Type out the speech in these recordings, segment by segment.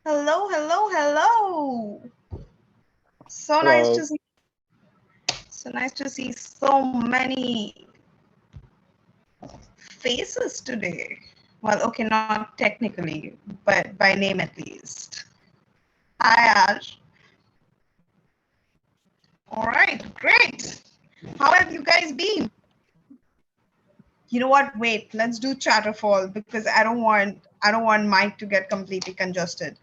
Hello, hello, hello. So nice Hello. to see. So nice to see so many faces today. Well, okay, not technically, but by name at least. Hi, Ash. All right, great. How have you guys been? You know what? Wait, let's do Chatterfall because I don't want Mike to get completely congested.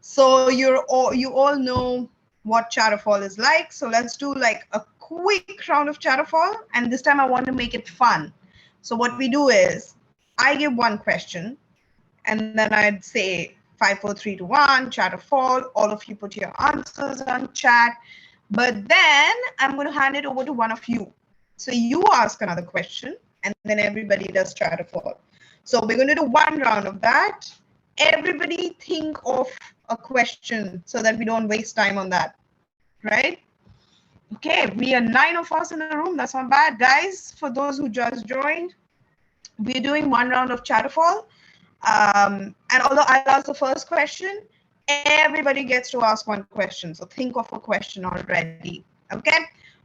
So you all know what Chatterfall is like. So let's do like a quick round of Chatterfall, and this time I want to make it fun. So what we do is I give one question, and then I'd say 5, 4, 3, 2, 1, Chatterfall. All of you put your answers on chat, but then I'm going to hand it over to one of you. So you ask another question, and then everybody does Chatterfall. So we're going to do one round of that. Everybody think of a question so that we don't waste time on that, right? Okay, we are 9 of us in a room. That's not bad, guys. For those who just joined, we're doing one round of Chatterfall. And although I'll ask the first question, everybody gets to ask one question. So think of a question already. Okay.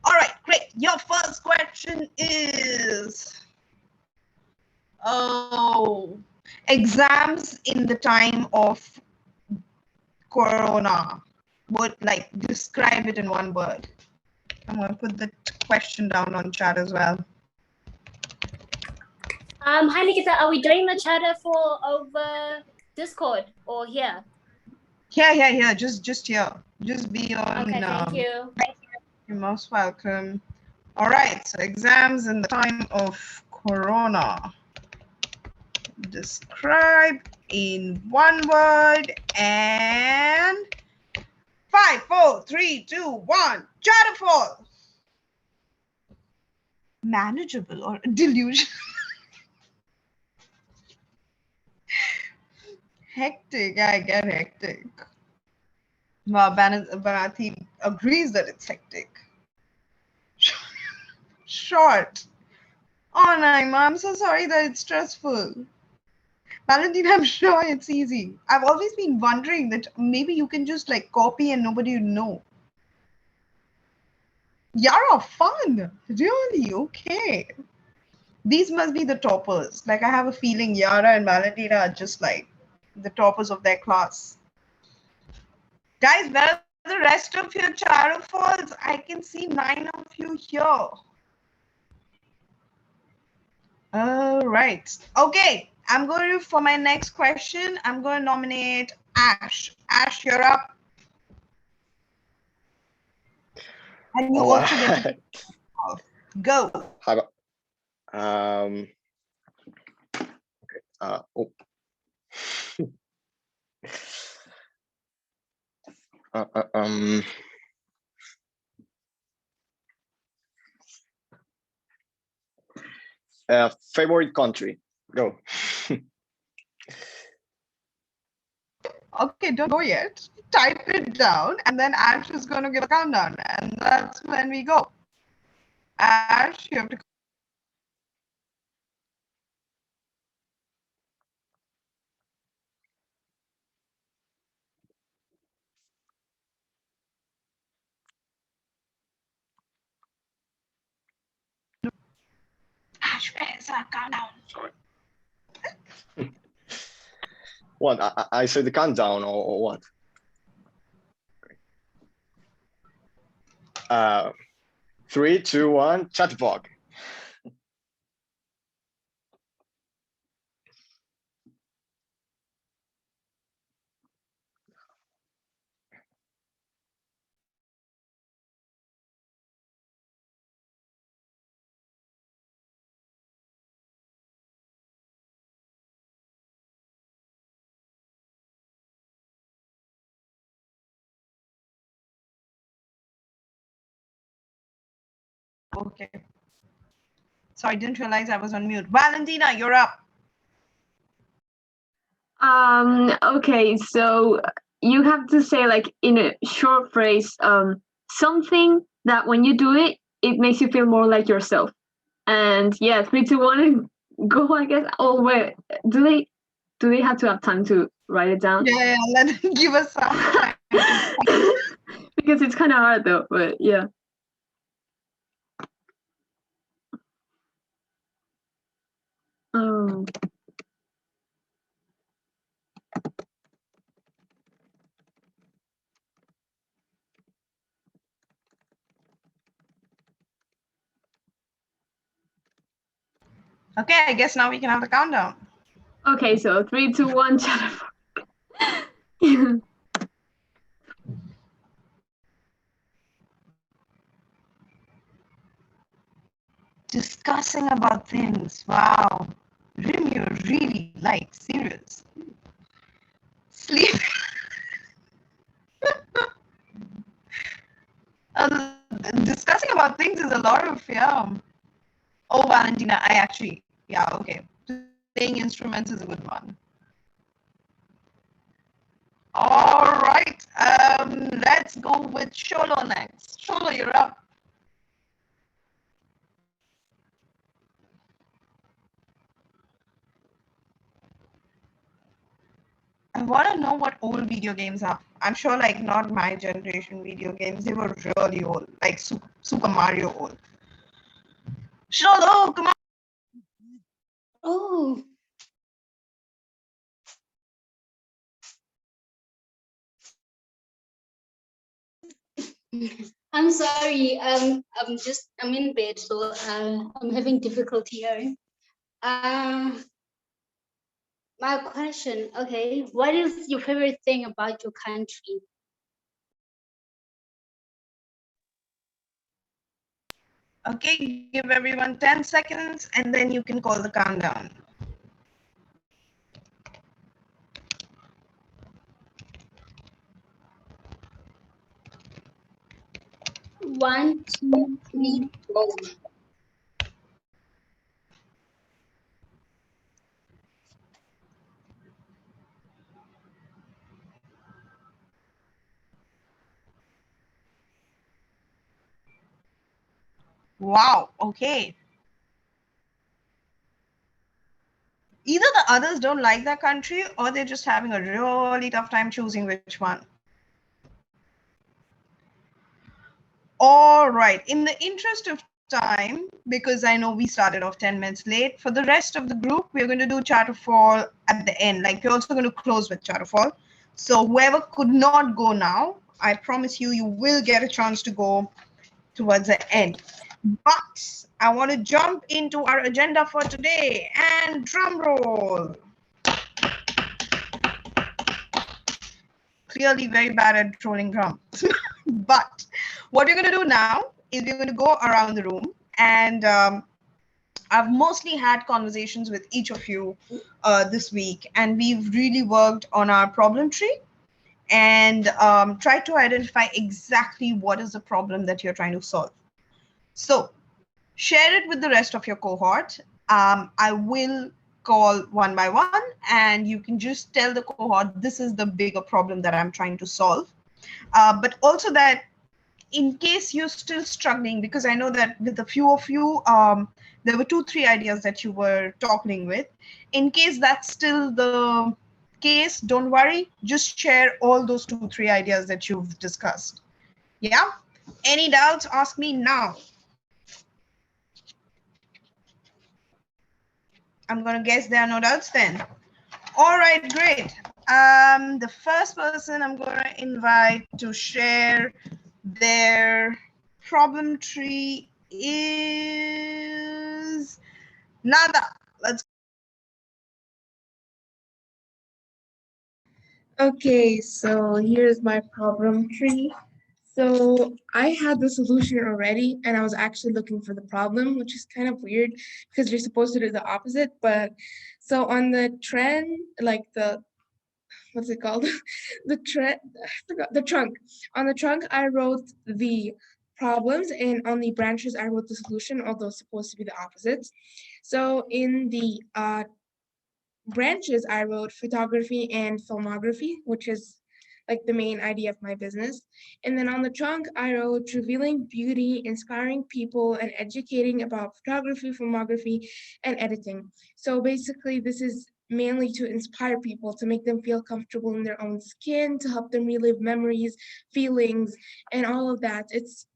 All right, great. Your first question is, oh, exams in the time of Corona. Would like describe it in one word. I'm going to put the question down on chat as well. Hi Nikita, are we doing the chatter for over Discord or here? Yeah. Just here. Just be on. Okay, thank you. You're most welcome. All right. So exams in the time of Corona. Describe in one word and 5, 4, 3, 2, 1. Chatterfall. Manageable or delusion. Hectic. I get hectic. Well, Banathi agrees that it's hectic. Short. Oh, Naima, I'm so sorry that it's stressful. Valentine, I'm sure it's easy. I've always been wondering that maybe you can just like copy and nobody would know. Yara, fun. Really? Okay. These must be the toppers. Like, I have a feeling Yara and Valentina are just like the toppers of their class. Guys, where are the rest of your Charofalls? I can see 9 of you here. All right. Okay. I'm going to, for my next question, I'm going to nominate Ash. Ash, you're up. And you also get to go. How about, okay. Favorite country. Go. Okay, don't go yet. Type it down, and then Ash is going to give a countdown, and that's when we go. Ash, you have to. Ash, where's our countdown? Sorry. What? I said the countdown or what? Okay. 3, 2, 1. Chatbot. Okay. Sorry, I didn't realize I was on mute. Valentina, you're up. Okay, so you have to say like in a short phrase, something that when you do it, it makes you feel more like yourself. And yeah, 3, 2, 1, and go. I guess. Oh wait, do they? do they have to have time to write it down? Yeah, let them give us some time. Because it's kind of hard though, but yeah. Oh. Okay, I guess now we can have the countdown. Okay, so 3, 2, 1, chatter. Discussing about things. Wow. Rim, you're really like serious. Sleep. Discussing about things is a lot of, yeah. Oh, Valentina, I actually, yeah, okay. Playing instruments is a good one. All right, let's go with Sholo next. Sholo, you're up. I want to know what old video games are. I'm sure, like, not my generation video games. They were really old, like Super Mario old. Sholo, come on. Oh, I'm sorry. I'm in bed, so I'm having difficulty hearing. My question. Okay, what is your favorite thing about your country? Okay, give everyone 10 seconds and then you can call the countdown. One, two, three, go. Wow, okay. Either the others don't like that country or they're just having a really tough time choosing which one. All right, in the interest of time, because I know we started off 10 minutes late, for the rest of the group, we're going to do Chatterfall at the end. Like, we're also going to close with Chatterfall. So whoever could not go now, I promise you, you will get a chance to go towards the end. But I want to jump into our agenda for today, and drum roll. Clearly very bad at trolling drums. But what we're going to do now is we're going to go around the room, and I've mostly had conversations with each of you this week, and we've really worked on our problem tree and tried to identify exactly what is the problem that you're trying to solve. So share it with the rest of your cohort. I will call one by one, and you can just tell the cohort, this is the bigger problem that I'm trying to solve. But also that in case you're still struggling, because I know that with a few of you, there were 2-3 ideas that you were talking with. In case that's still the case, don't worry, just share all those 2-3 ideas that you've discussed. Yeah? Any doubts, ask me now. I'm going to guess there are no doubts then. All right, great. The first person I'm going to invite to share their problem tree is Nada. Let's. Okay, so here's my problem tree. So I had the solution already, and I was actually looking for the problem, which is kind of weird because you're supposed to do the opposite. But so on the trend, like what's it called? The trend, I forgot, the trunk. On the trunk, I wrote the problems, and on the branches, I wrote the solution, although it's supposed to be the opposites. So in the branches, I wrote photography and filmography, which is like the main idea of my business. And then on the trunk, I wrote revealing beauty, inspiring people, and educating about photography, filmography, and editing. So basically, this is mainly to inspire people, to make them feel comfortable in their own skin, to help them relive memories, feelings, and all of that. It's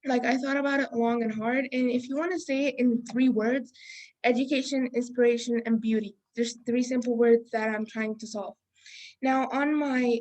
like I thought about it long and hard. And if you want to say it in 3 words, education, inspiration, and beauty. There's 3 simple words that I'm trying to solve. Now, on my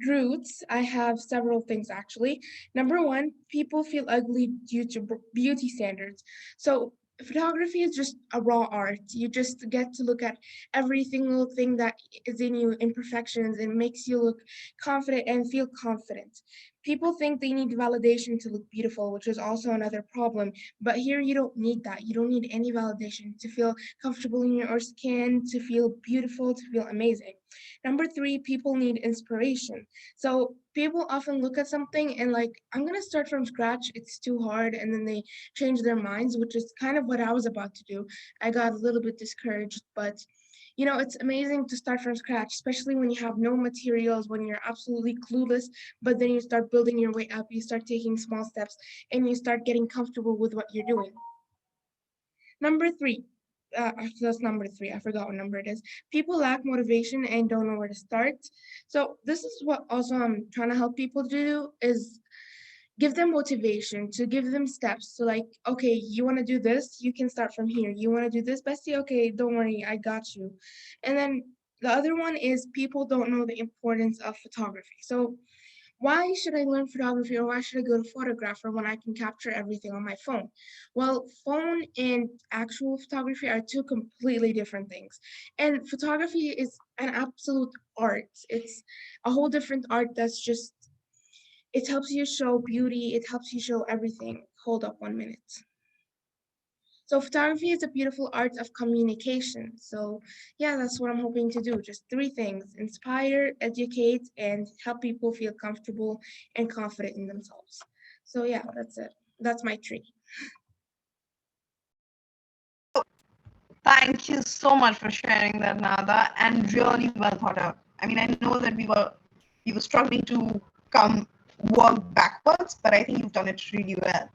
roots, I have several things actually. Number 1, people feel ugly due to beauty standards. So photography is just a raw art. You just get to look at every single thing that is in you, imperfections, and makes you look confident and feel confident. People think they need validation to look beautiful, which is also another problem. But here you don't need that. You don't need any validation to feel comfortable in your skin, to feel beautiful, to feel amazing. Number 3, people need inspiration. So people often look at something and like, I'm gonna start from scratch, it's too hard, and then they change their minds, which is kind of what I was about to do. I got a little bit discouraged, but you know, it's amazing to start from scratch, especially when you have no materials, when you're absolutely clueless, but then you start building your way up, you start taking small steps, and you start getting comfortable with what you're doing. Number 3, that's number 3. I forgot what number it is. People lack motivation and don't know where to start. So this is what also I'm trying to help people do, is give them motivation, to give them steps. So like, okay, you want to do this, you can start from here. You want to do this, bestie? Okay, don't worry, I got you. And then the other one is people don't know the importance of photography. So why should I learn photography, or why should I go to photographer when I can capture everything on my phone? Well, phone and actual photography are 2 completely different things. And photography is an absolute art. It's a whole different art that's just, it helps you show beauty, it helps you show everything. Hold up 1 minute. So photography is a beautiful art of communication. So yeah, that's what I'm hoping to do. Just 3 things: inspire, educate, and help people feel comfortable and confident in themselves. So yeah, that's it. That's my tree. Thank you so much for sharing that, Nada, and really well thought out. I mean, I know that we were struggling to come work backwards, but I think you've done it really well.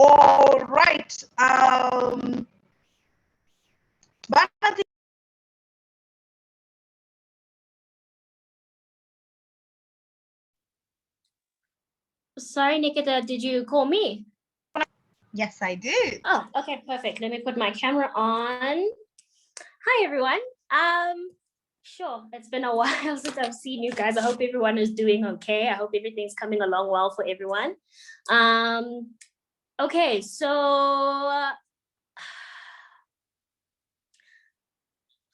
All right. Banathi, Sorry, Nikita, did you call me? yes, I did. Oh, okay, perfect. Let me put my camera on. Hi, everyone. Sure, it's been a while since I've seen you guys. I hope everyone is doing okay. I hope everything's coming along well for everyone. Okay, so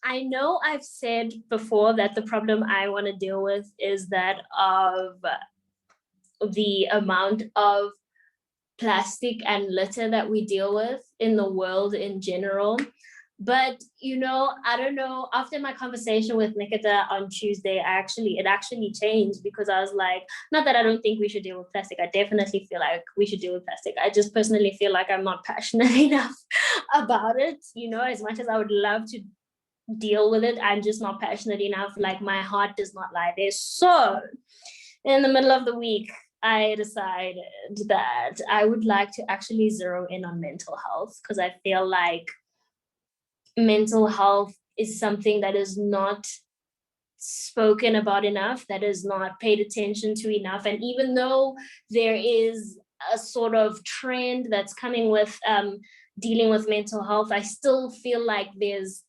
I know I've said before that the problem I want to deal with is that of the amount of plastic and litter that we deal with in the world in general. But you know, I don't know, after my conversation with Nikita on Tuesday, it actually changed, because I was like, not that I don't think we should deal with plastic. I definitely feel like we should deal with plastic. I just personally feel like I'm not passionate enough about it. You know, as much as I would love to deal with it, I'm just not passionate enough. Like, my heart does not lie there. So in the middle of the week, I decided that I would like to actually zero in on mental health, because I feel like mental health is something that is not spoken about enough, that is not paid attention to enough. And even though there is a sort of trend that's coming with dealing with mental health, I still feel like there's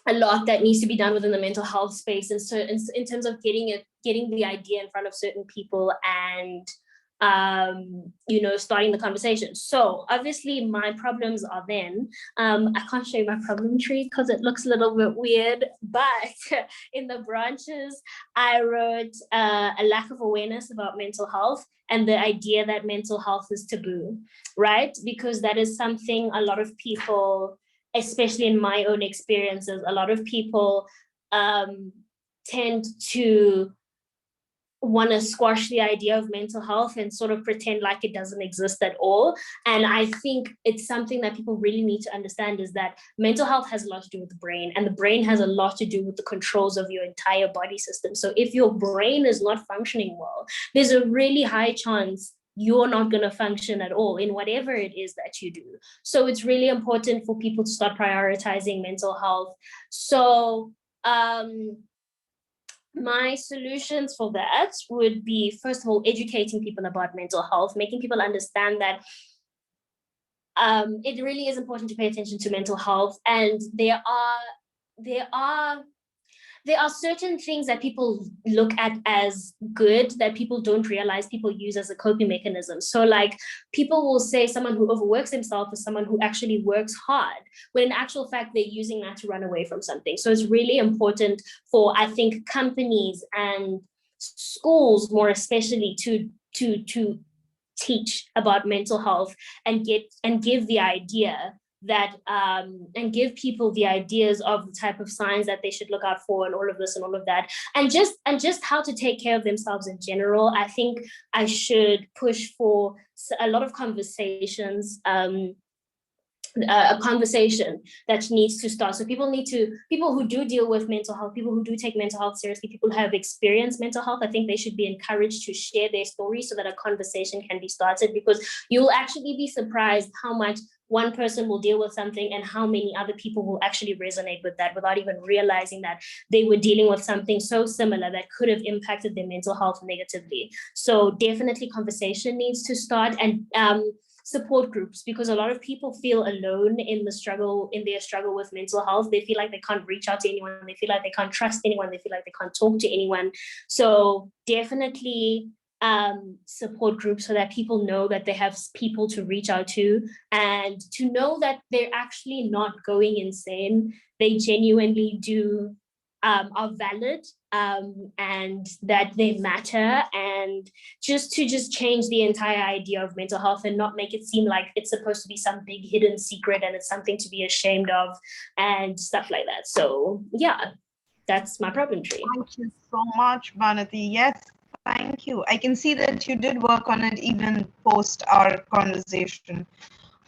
a lot that needs to be done within the mental health space. And so in terms of getting the idea in front of certain people and you know, starting the conversation. So obviously my problems are then, I can't show you my problem tree because it looks a little bit weird, but in the branches, I wrote a lack of awareness about mental health and the idea that mental health is taboo, right? Because that is something a lot of people, especially in my own experiences, a lot of people tend to want to squash the idea of mental health and sort of pretend like it doesn't exist at all. And I think it's something that people really need to understand, is that mental health has a lot to do with the brain, and the brain has a lot to do with the controls of your entire body system. So if your brain is not functioning well, there's a really high chance you're not going to function at all in whatever it is that you do. So it's really important for people to start prioritizing mental health. So my solutions for that would be, first of all, educating people about mental health, making people understand that it really is important to pay attention to mental health. And there are certain things that people look at as good that people don't realize people use as a coping mechanism. So like people will say someone who overworks themselves is someone who actually works hard, when in actual fact, they're using that to run away from something. So it's really important for, I think, companies and schools more especially to teach about mental health and give the idea that and give people the ideas of the type of signs that they should look out for and all of this and all of that, and just how to take care of themselves in general. I think I should push for a lot of conversations, a conversation that needs to start. So people who do deal with mental health, people who do take mental health seriously, people who have experienced mental health, I think they should be encouraged to share their story so that a conversation can be started, because you'll actually be surprised how much one person will deal with something and how many other people will actually resonate with that without even realizing that they were dealing with something so similar that could have impacted their mental health negatively. So definitely conversation needs to start, and support groups, because a lot of people feel alone in their struggle with mental health. They feel like they can't reach out to anyone. They feel like they can't trust anyone. They feel like they can't talk to anyone. So definitely support groups so that people know that they have people to reach out to, and to know that they're actually not going insane. They genuinely are valid, and that they matter, and just change the entire idea of mental health and not make it seem like it's supposed to be some big hidden secret and it's something to be ashamed of and stuff like that. So yeah, that's my problem tree. Thank you so much, Vanati. Yes, thank you. I can see that you did work on it even post our conversation.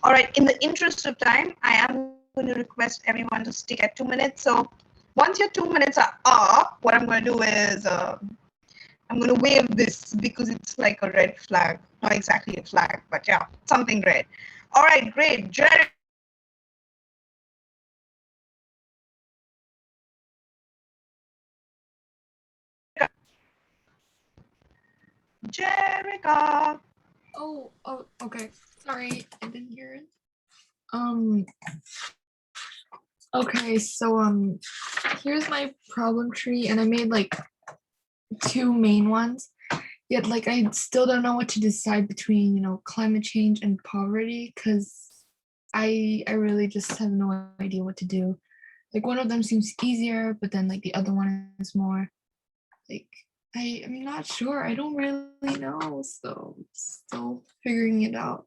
All right, in the interest of time, I am going to request everyone to stick at 2 minutes. So once your 2 minutes are up, what I'm going to do is I'm going to wave this because it's like a red flag. Not exactly a flag, but yeah, something red. All right, great. Jerry. Jerica. Oh, okay. Sorry, I didn't hear it. Okay, so here's my problem tree, and I made like 2 main ones. Yet like I still don't know what to decide between, climate change and poverty, because I really just have no idea what to do. Like one of them seems easier, but then like the other one is more like I'm not sure. I don't really know, so still figuring it out.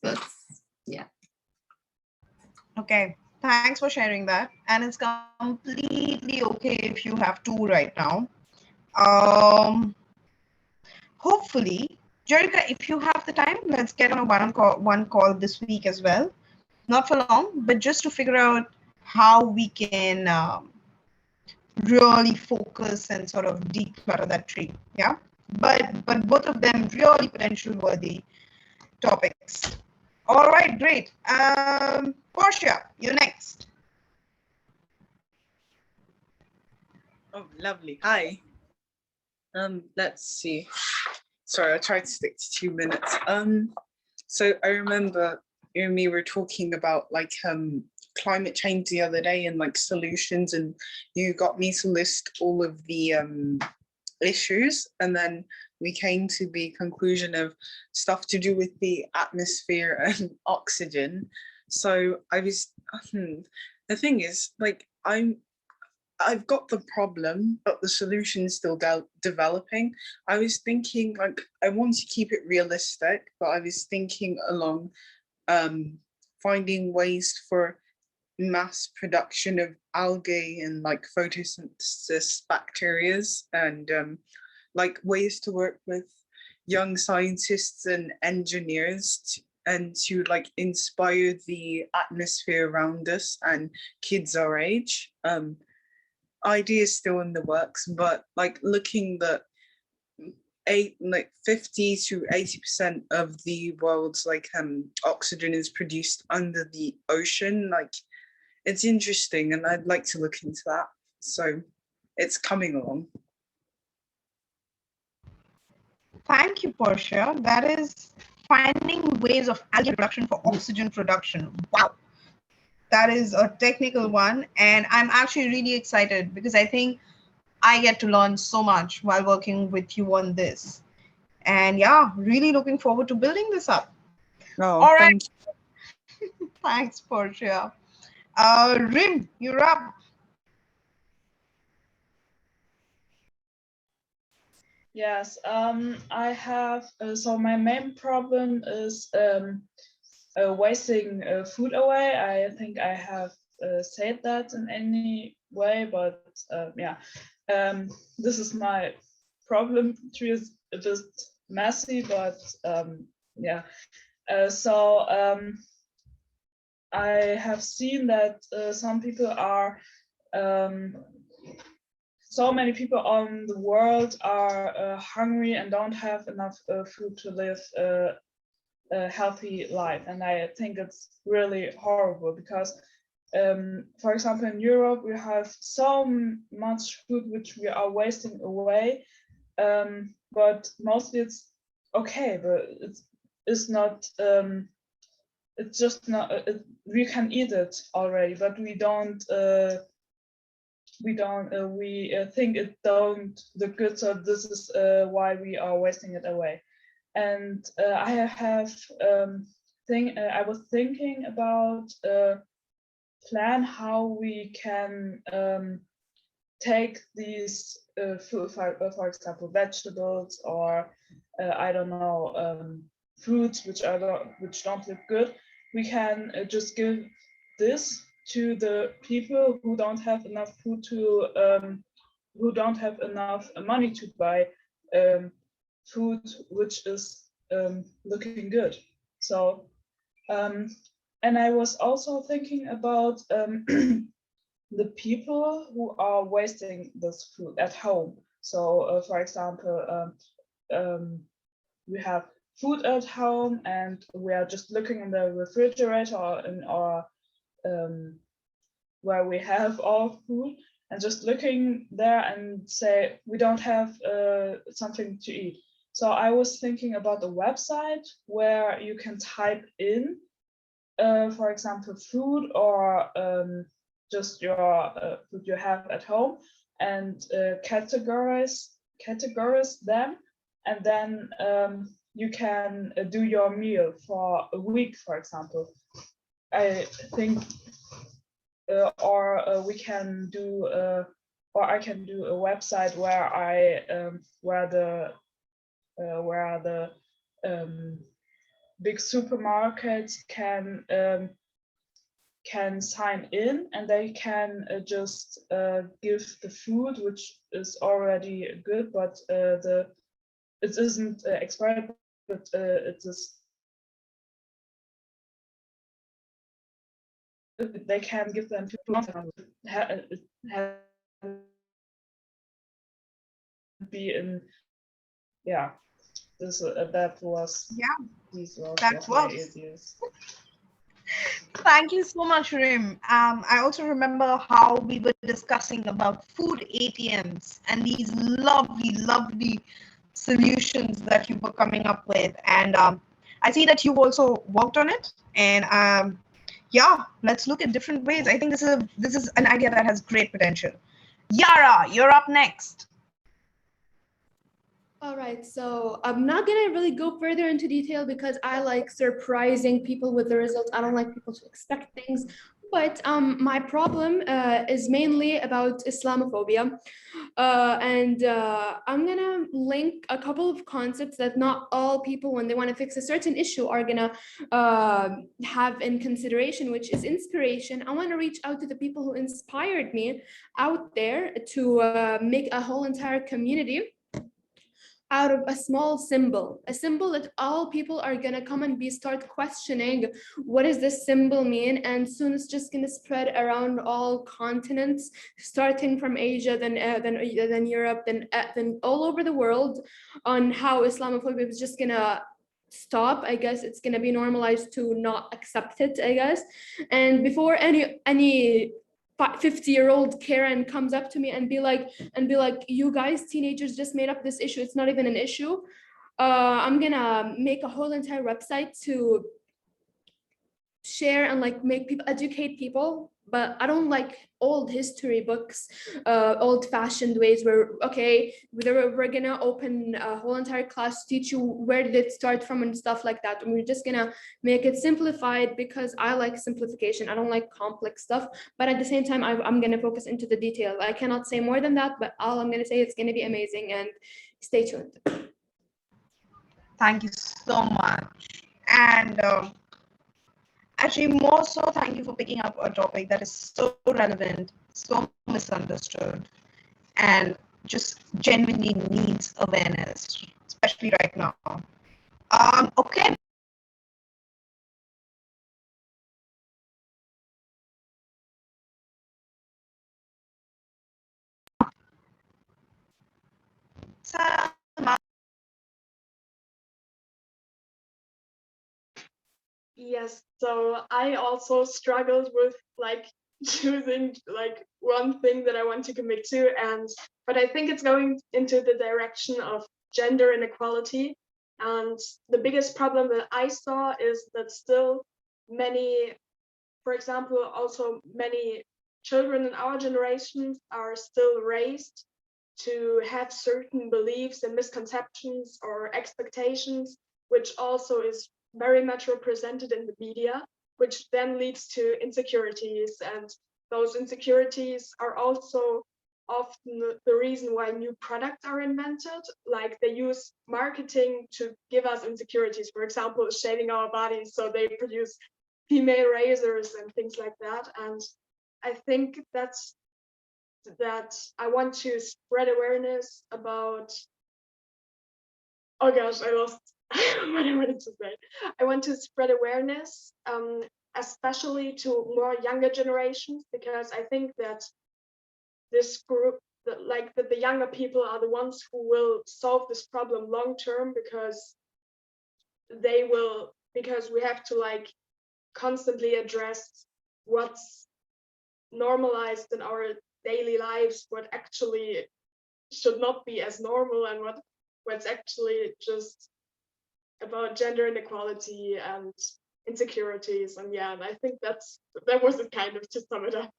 That's yeah. Okay, thanks for sharing that. And it's completely okay if you have 2 right now. Hopefully, Jerica, if you have the time, let's get on a one call this week as well. Not for long, but just to figure out how we can really focus and sort of declutter that tree. Yeah, but both of them really potential worthy topics. All right, great. Portia, you're next. Oh, lovely. Hi. Let's see. Sorry, I tried to stick to 2 minutes. So I remember you and me were talking about like climate change the other day and like solutions, and you got me to list all of the issues, and then we came to the conclusion of stuff to do with the atmosphere and oxygen. So I was the thing is, like, I've got the problem, but the solution is still developing. I was thinking, like, I want to keep it realistic, but I was thinking along finding ways for mass production of algae and like photosynthesis bacterias, and like ways to work with young scientists and engineers and to like inspire the atmosphere around us and kids our age. Ideas still in the works, but like looking that like 50 to 80% of the world's like oxygen is produced under the ocean. Like, it's interesting, and I'd like to look into that. So it's coming along. Thank you, Portia. That is finding ways of algae production for oxygen production. Wow. That is a technical one. And I'm actually really excited because I think I get to learn so much while working with you on this. And yeah, really looking forward to building this up. Oh, All right. thank you. Thanks, Portia. Rim, you're up. Yes, I have, so my main problem is wasting food away. I think I have said that in any way, but yeah, this is my problem. Tree is a bit messy, but yeah. So I have seen that some people are so many people on the world are hungry and don't have enough food to live a healthy life. And I think it's really horrible because, for example, in Europe, we have so much food which we are wasting away, but mostly it's okay, but it's not, it's just not, we can eat it already, but we think it don't look good, so this is why we are wasting it away. And I was thinking about a plan how we can take these food, for example, vegetables or I don't know, fruits which don't look good. We can just give this to the people who don't have enough food to who don't have enough money to buy food which is looking good. So and I was also thinking about the people who are wasting this food at home. So for example, we have food at home and we are just looking in the refrigerator or in our where we have all food and just looking there and say we don't have something to eat. So I was thinking about a website where you can type in, for example, food or just your food you have at home and categorize them, and then you can do your meal for a week, for example. I think, or we can do, or I can do a website where where the big supermarkets can sign in and they can just give the food which is already good, but it isn't expired, but it is. They can give them to be in, yeah. This that was, Yeah, these was that my works. ideas. Thank you so much, Rim. I also remember how we were discussing about food ATMs and these lovely, lovely solutions that you were coming up with. And I see that you've also worked on it. And yeah, let's look at different ways. I think this is an idea that has great potential. Yara, you're up next. All right, so I'm not gonna really go further into detail because I like surprising people with the results. I don't like people to expect things, but my problem is mainly about Islamophobia. And I'm gonna link a couple of concepts that not all people, when they want to fix a certain issue, are gonna have in consideration, which is inspiration. I want to reach out to the people who inspired me out there to make a whole entire community out of a small symbol, a symbol that all people are gonna come and start questioning, what does this symbol mean? And soon it's just gonna spread around all continents, starting from Asia, then Europe, then all over the world, on how Islamophobia is just gonna stop. I guess it's gonna be normalized to not accept it, I guess. And before any 50-year-old Karen comes up to me and be like, you guys, teenagers just made up this issue, it's not even an issue, I'm gonna make a whole entire website to share and like make people, educate people. But I don't like old history books, old-fashioned ways where, okay, we're gonna open a whole entire class to teach you where did it start from and stuff like that. And we're just gonna make it simplified because I like simplification. I don't like complex stuff. But at the same time, I'm gonna focus into the detail. I cannot say more than that, but all I'm gonna say, it's gonna be amazing, and stay tuned. Thank you so much. And actually, more so, thank you for picking up a topic that is so relevant, so misunderstood, and just genuinely needs awareness, especially right now. Okay. Salma. Yes, so I also struggled with like choosing like one thing that I want to commit to, but I think it's going into the direction of gender inequality. And the biggest problem that I saw is that still many, for example, also many children in our generations are still raised to have certain beliefs and misconceptions or expectations, which also is very much represented in the media, which then leads to insecurities. And those insecurities are also often the reason why new products are invented. Like they use marketing to give us insecurities, for example, shaving our bodies. So they produce female razors and things like that. And I think that I want to spread awareness about, oh gosh, I lost what I wanted to say. I want to spread awareness, especially to more younger generations, because I think that this group, that the younger people are the ones who will solve this problem long term, because we have to like constantly address what's normalized in our daily lives, what actually should not be as normal, and what's actually just about gender inequality and insecurities. And yeah, and I think that was it, kind of, to sum it up.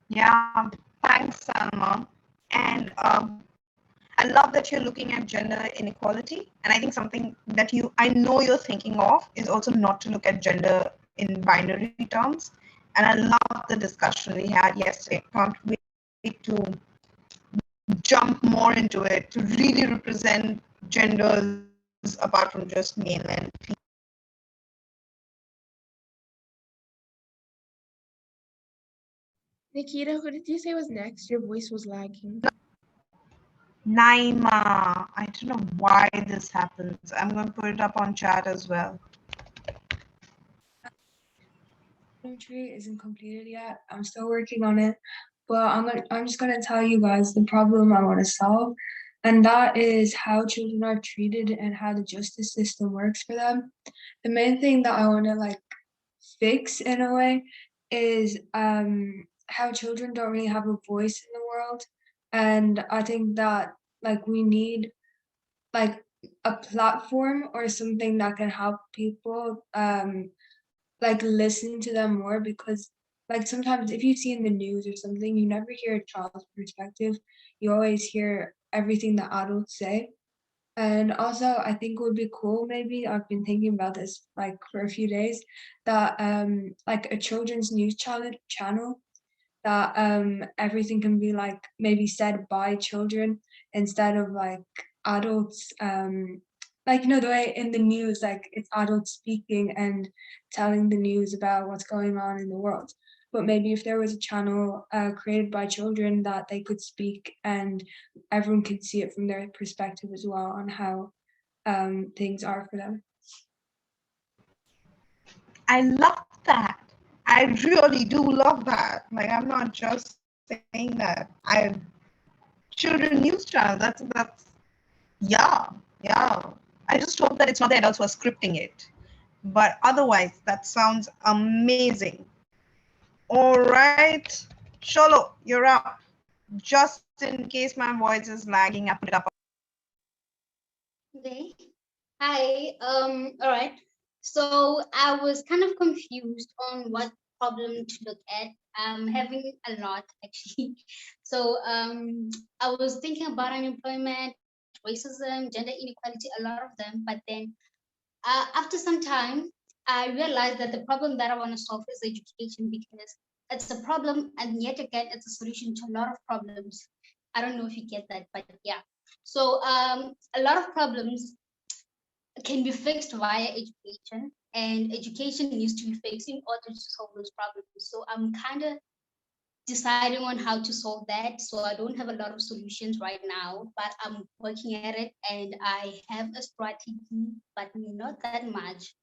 Yeah, thanks, Salma. And I love that you're looking at gender inequality. And I think something that I know you're thinking of is also not to look at gender in binary terms. And I love the discussion we had yesterday. Can't wait to jump more into it, to really represent genders apart from just male and female. Nikita, who did you say was next? Your voice was lagging. Naima, I don't know why this happens. I'm going to put it up on chat as well. Tree isn't completed yet. I'm still working on it, but I'm just gonna tell you guys the problem I want to solve, and that is how children are treated and how the justice system works for them. The main thing that I want to like fix in a way is how children don't really have a voice in the world, and I think that like we need like a platform or something that can help people like listen to them more, because like sometimes if you see in the news or something, you never hear a child's perspective. You always hear everything that adults say. And also I think it would be cool, maybe I've been thinking about this like for a few days, that like a children's news channel that everything can be like maybe said by children instead of like adults, like, you know, the way in the news, like it's adults speaking and telling the news about what's going on in the world. but maybe if there was a channel created by children that they could speak and everyone could see it from their perspective as well on how things are for them. I love that. I really do love that. Like, I'm not just saying that. Children news channel. That's yeah. I just hope that it's not the adults who are scripting it. But otherwise, that sounds amazing. All right, Sholo, you're up. Just in case my voice is lagging, I put it up. Okay. Hi. All right. So I was kind of confused on what problem to look at. I'm having a lot actually. So I was thinking about unemployment, racism, gender inequality, a lot of them. But then after some time, I realized that the problem that I want to solve is education, because it's a problem, and yet again, it's a solution to a lot of problems. I don't know if you get that, but yeah. So a lot of problems can be fixed via education, and education needs to be fixed in order to solve those problems. So I'm kind of deciding on how to solve that. So I don't have a lot of solutions right now, but I'm working at it, and I have a strategy, but not that much.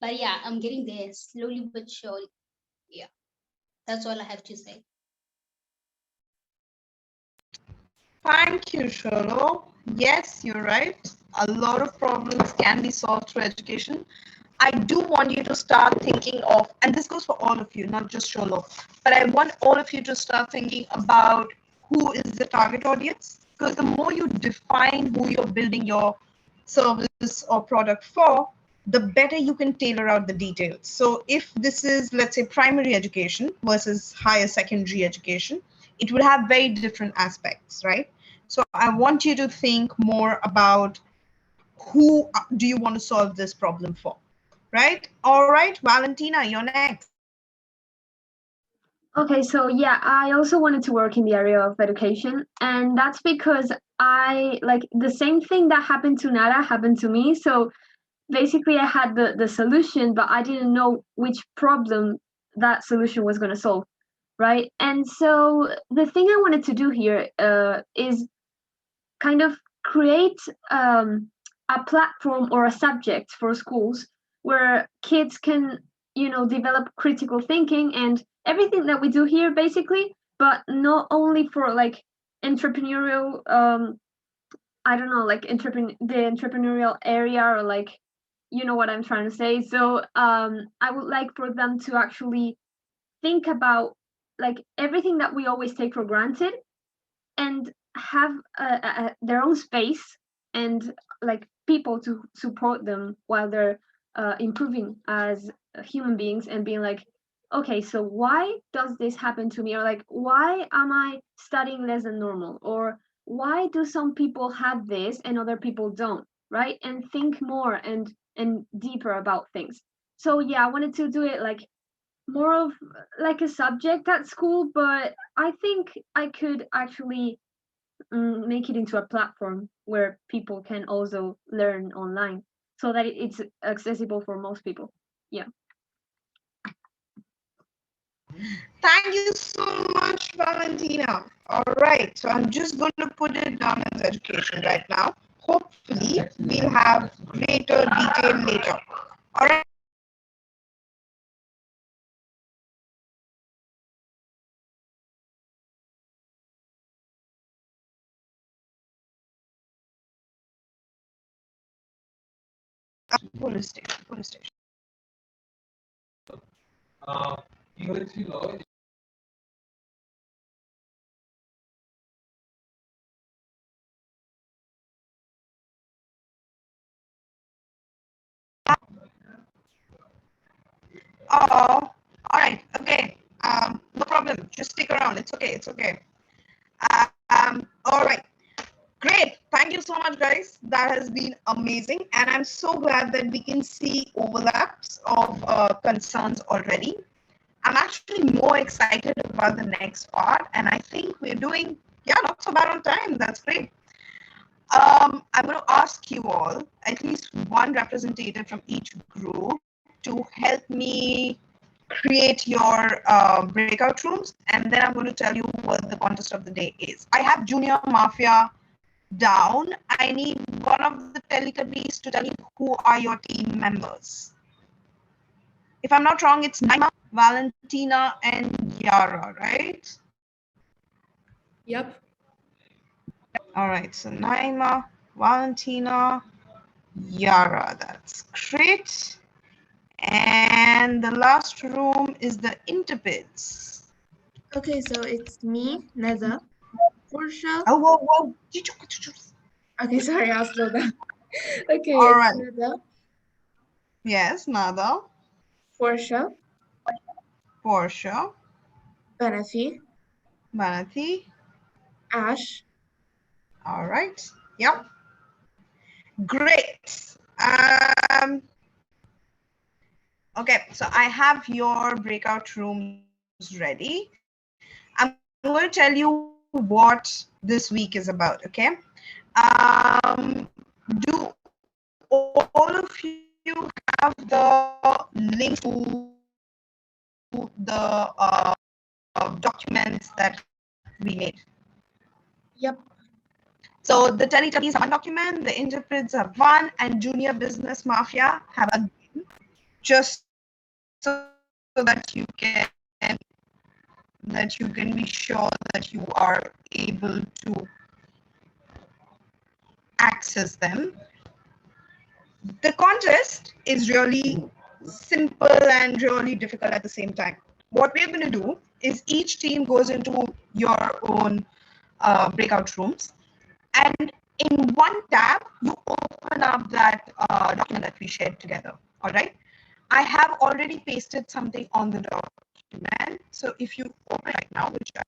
But yeah, I'm getting there slowly but surely. Yeah, that's all I have to say. Thank you, Sholo. Yes, you're right. A lot of problems can be solved through education. I do want you to start thinking of, and this goes for all of you, not just Sholo, but I want all of you to start thinking about who is the target audience. Because the more you define who you're building your service or product for, the better you can tailor out the details. So if this is, let's say, primary education versus higher secondary education, it would have very different aspects, right? So I want you to think more about who do you want to solve this problem for, right? All right, Valentina, you're next. Okay, so yeah, I also wanted to work in the area of education, and that's because I like the same thing that happened to Nara happened to me. So basically, I had the solution, but I didn't know which problem that solution was going to solve, right? And so the thing I wanted to do here is kind of create a platform or a subject for schools where kids can, develop critical thinking and everything that we do here, basically, but not only for like entrepreneurial, I don't know, like the entrepreneurial area, or like, you know what I'm trying to say. So I would like for them to actually think about like everything that we always take for granted, and have their own space, and like people to support them while they're improving as human beings, and being like, okay, so why does this happen to me, or like, why am I studying less than normal, or why do some people have this and other people don't, right? And think more and deeper about things. So yeah, I wanted to do it like more of like a subject at school, but I think I could actually make it into a platform where people can also learn online, so that it's accessible for most people. Yeah. Thank you so much, Valentina. All right, so I'm just going to put it down as education right now. Hopefully, we'll have greater detail later. All right. Police station, police station. Oh, all right, okay. No problem. Just stick around. It's okay. It's okay. All right. Great. Thank you so much, guys. That has been amazing. And I'm so glad that we can see overlaps of concerns already. I'm actually more excited about the next part. And I think we're doing, not so bad on time. That's great. I'm going to ask you all, at least one representative from each group, to help me create your breakout rooms, and then I'm going to tell you what the contest of the day is. I have Junior Mafia down. I need one of the Teletubbies to tell me who are your team members. If I'm not wrong, it's Naima, Valentina, and Yara, right? Yep. All right, so Naima, Valentina, Yara, that's great. And the last room is the Interpids. Okay, so it's me, Neza, Portia. Oh, whoa, whoa. Okay, sorry, I'll slow down. Okay, All it's right. Neza, Yes, Nada, Portia, Portia, Benefi, Manathi. Ash. All right. Yep. Great. Okay, so I have your breakout rooms ready. I'm going to tell you what this week is about, okay? Do all of you have the link to the documents that we made? Yep. So the Teletubbies have one document, the Interprets have one, and Junior Business Mafia have a just so that you can be sure that you are able to access them. The contest is really simple and really difficult at the same time. What we're going to do is each team goes into your own breakout rooms, and in one tab, you open up that document that we shared together. All right. I have already pasted something on the document. So if you open it right now, which I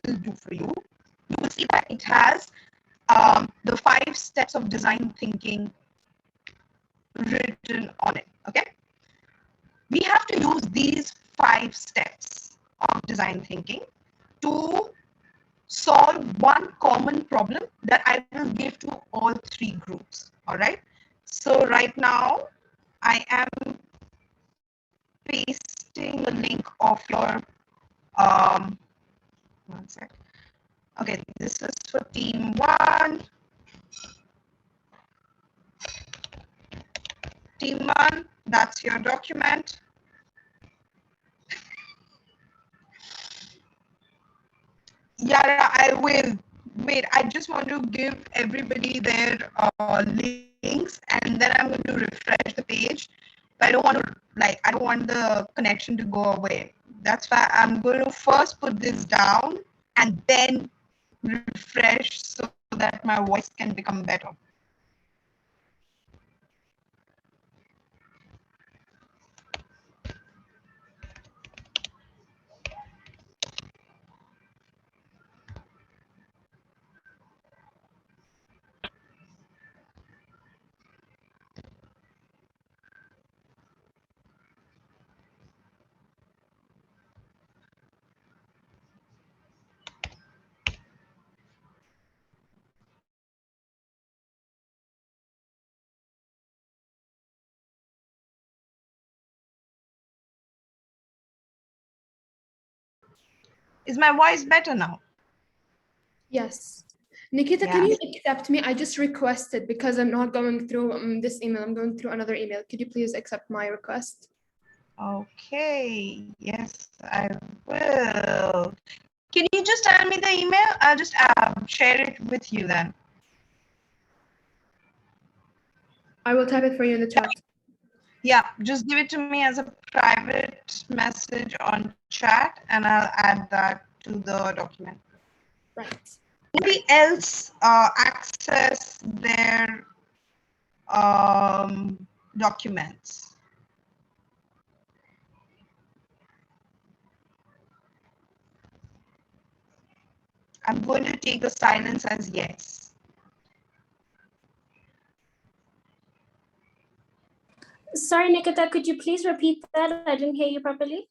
will do for you, you will see that it has the 5 steps of design thinking written on it. Okay. We have to use these 5 steps of design thinking to solve one common problem that I will give to all 3 groups. All right. So right now, I am pasting the link of your one sec. Okay, this is for team 1. Team 1, that's your document. Yara, I will. Wait, I just want to give everybody their links, and then I'm going to refresh the page. I don't want the connection to go away. That's why I'm going to first put this down and then refresh so that my voice can become better. Is my voice better now? Yes. Nikita, Yeah. can you accept me? I just requested because I'm not going through this email. I'm going through another email. Could you please accept my request? Okay. Yes, I will. Can you just tell me the email? I'll just share it with you then. I will type it for you in the chat. Yeah, just give it to me as a private message on chat, and I'll add that to the document. Right. Anybody else access their documents? I'm going to take the silence as yes. Sorry, Nikita, could you please repeat that? I didn't hear you properly.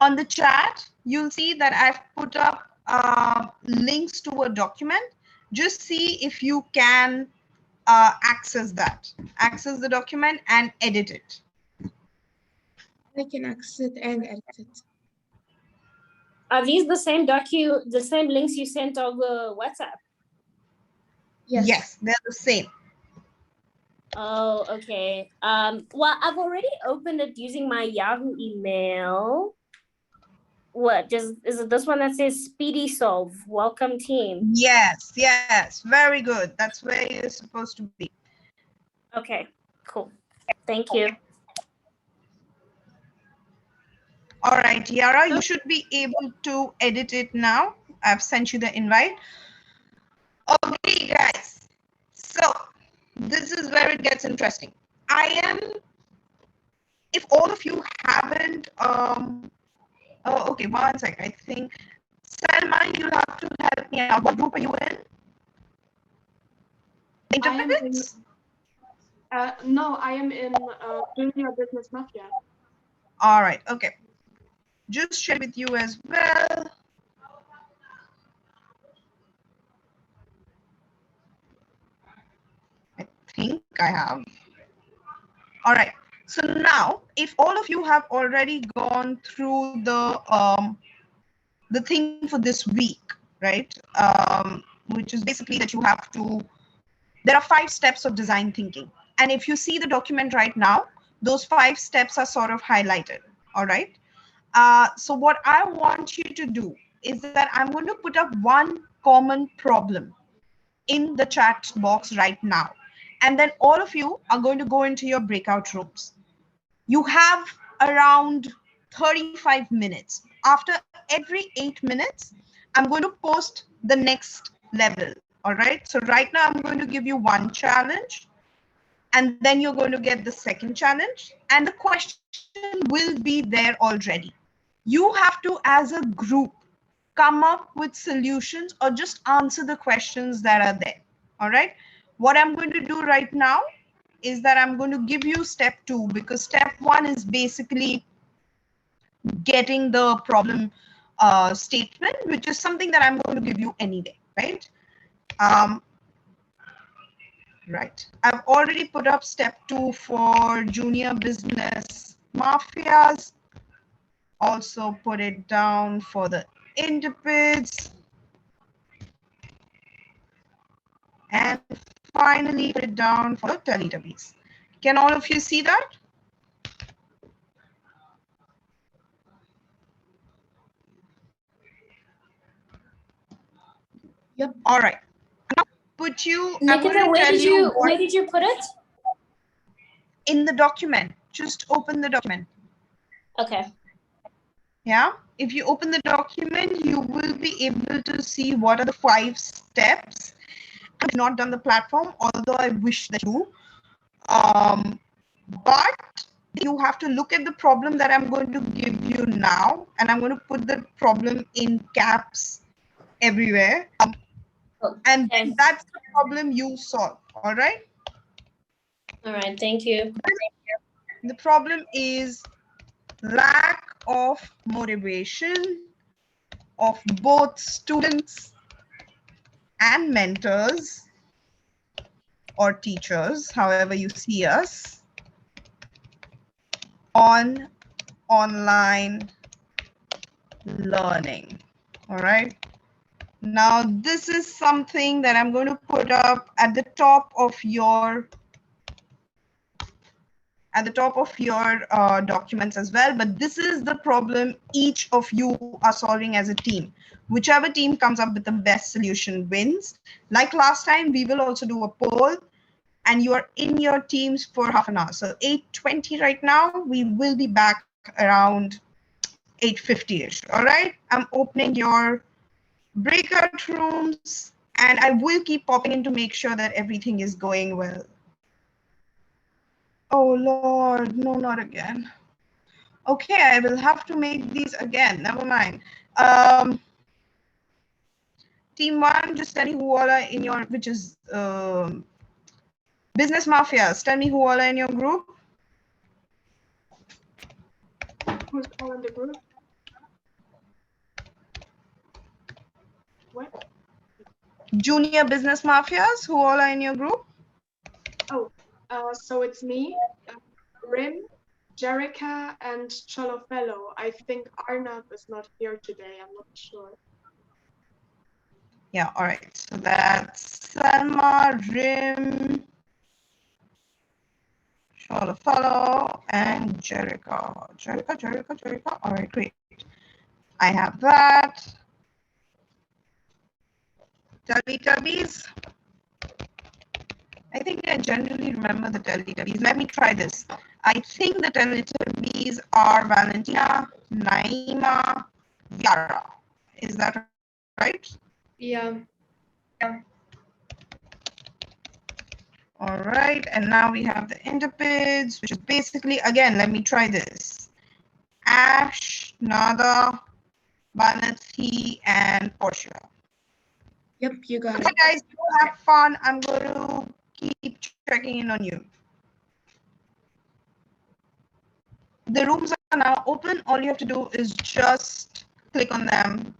On the chat, you'll see that I've put up links to a document. Just see if you can access the document and edit it. I can access it and edit it. Are these the same links you sent over WhatsApp? Yes, they're the same. Oh, okay. Well, I've already opened it using my Yahoo email. Is it this one that says Speedy Solve? Welcome team. Yes, very good. That's where you're supposed to be. Okay, cool. Thank you. All right, Yara, you should be able to edit it now. I've sent you the invite. Okay, guys. So this is where it gets interesting. If all of you haven't, okay, one sec. I think, Salma, you'll have to help me out. What group are you in? Interpreters? No, I am in Junior Business Mafia. All right, okay. Just share with you as well. I think I have. All right. So now, if all of you have already gone through the thing for this week, right? Which is basically that you have to. There are 5 steps of design thinking, and if you see the document right now, those 5 steps are sort of highlighted. All right. So what I want you to do is that I'm going to put up one common problem in the chat box right now. And then all of you are going to go into your breakout rooms. You have around 35 minutes. After every 8 minutes, I'm going to post the next level. All right. So right now I'm going to give you one challenge, and then you're going to get the second challenge, and the question will be there already. You have to, as a group, come up with solutions or just answer the questions that are there. All right. What I'm going to do right now is that I'm going to give you step 2, because step 1 is basically getting the problem statement, which is something that I'm going to give you anyway, right? Right. I've already put up step 2 for Junior Business Mafias. Also put it down for the Interpids. And finally put it down for the Teletubbies. Can all of you see that? Yep. All right. Put you. Nikita, where did you put it? In the document. Just open the document. Okay. Yeah. If you open the document, you will be able to see what are the 5 steps. I've not done the platform, although I wish that you. But you have to look at the problem that I'm going to give you now, and I'm going to put the problem in caps everywhere. And that's the problem you solve. All right. All right. Thank you. The problem is lack of motivation of both students and mentors or teachers, however you see us, on online learning. All right. Now, this is something that I'm going to put up at the top of your documents as well. But this is the problem each of you are solving as a team. Whichever team comes up with the best solution wins. Like last time, we will also do a poll, and you are in your teams for half an hour. So 8:20 right now. We will be back around 8:50-ish. All right. I'm opening your breakout rooms, and I will keep popping in to make sure that everything is going well. Oh Lord, no, not again. Okay, I will have to make these again. Never mind. Team 1, just tell me who all are in your, which is Business Mafias. Tell me who all are in your group. Who's all in the group? What? Junior Business Mafias, who all are in your group? Oh, so it's me, Rim, Jerica and Cholofello. I think Arnav is not here today. I'm not sure. Yeah, all right. So that's Salma, Rim, Follow, and Jerica. Jerica. All right, great. I have that. Teletubbies. I think I generally remember the Teletubbies. Let me try this. I think the Teletubbies are Valentina, Naima, Yara. Is that right? Yeah. All right, and now we have the interpids, which is basically, again, let me try this. Ash, Nada, Banathi, and Portia. Yep, you got Okay, it. guys, you have fun. I'm going to keep checking in on you. The rooms are now open. All you have to do is just click on them.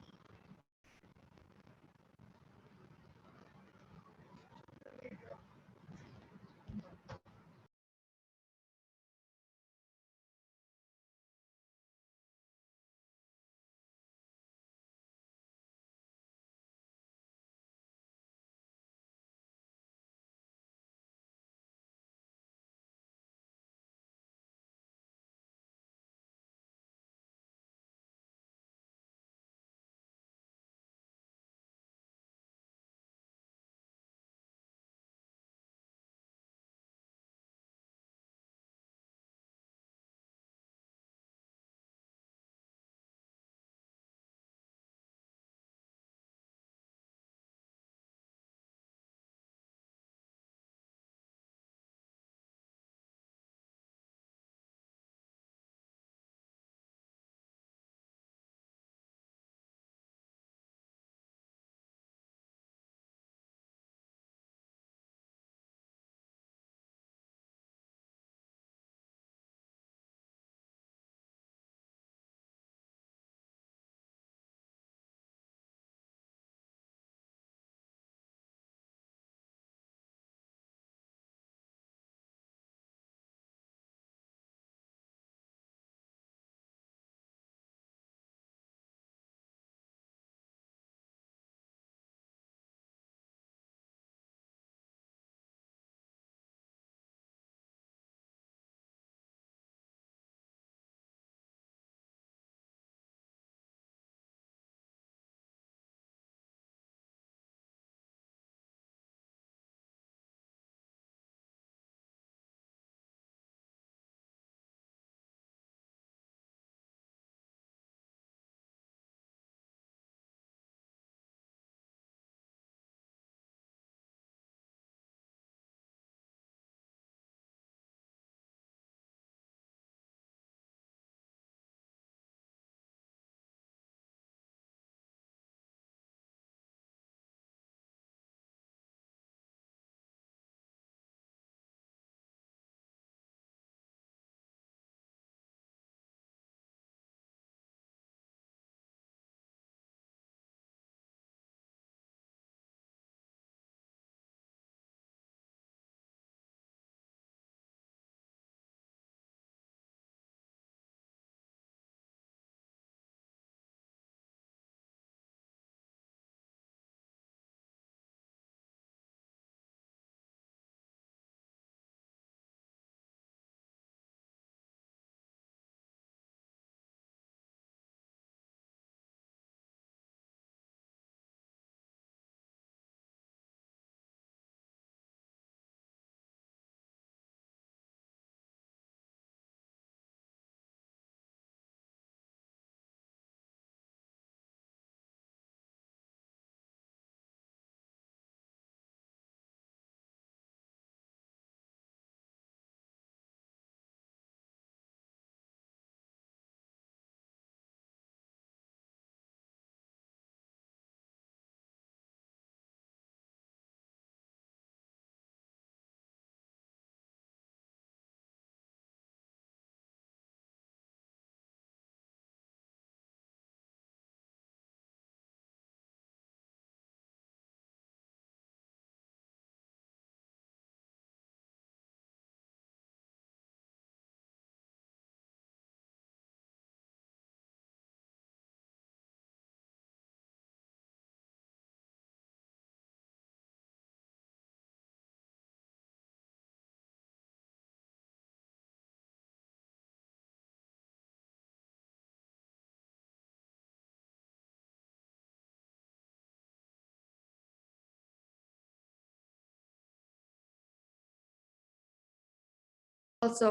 also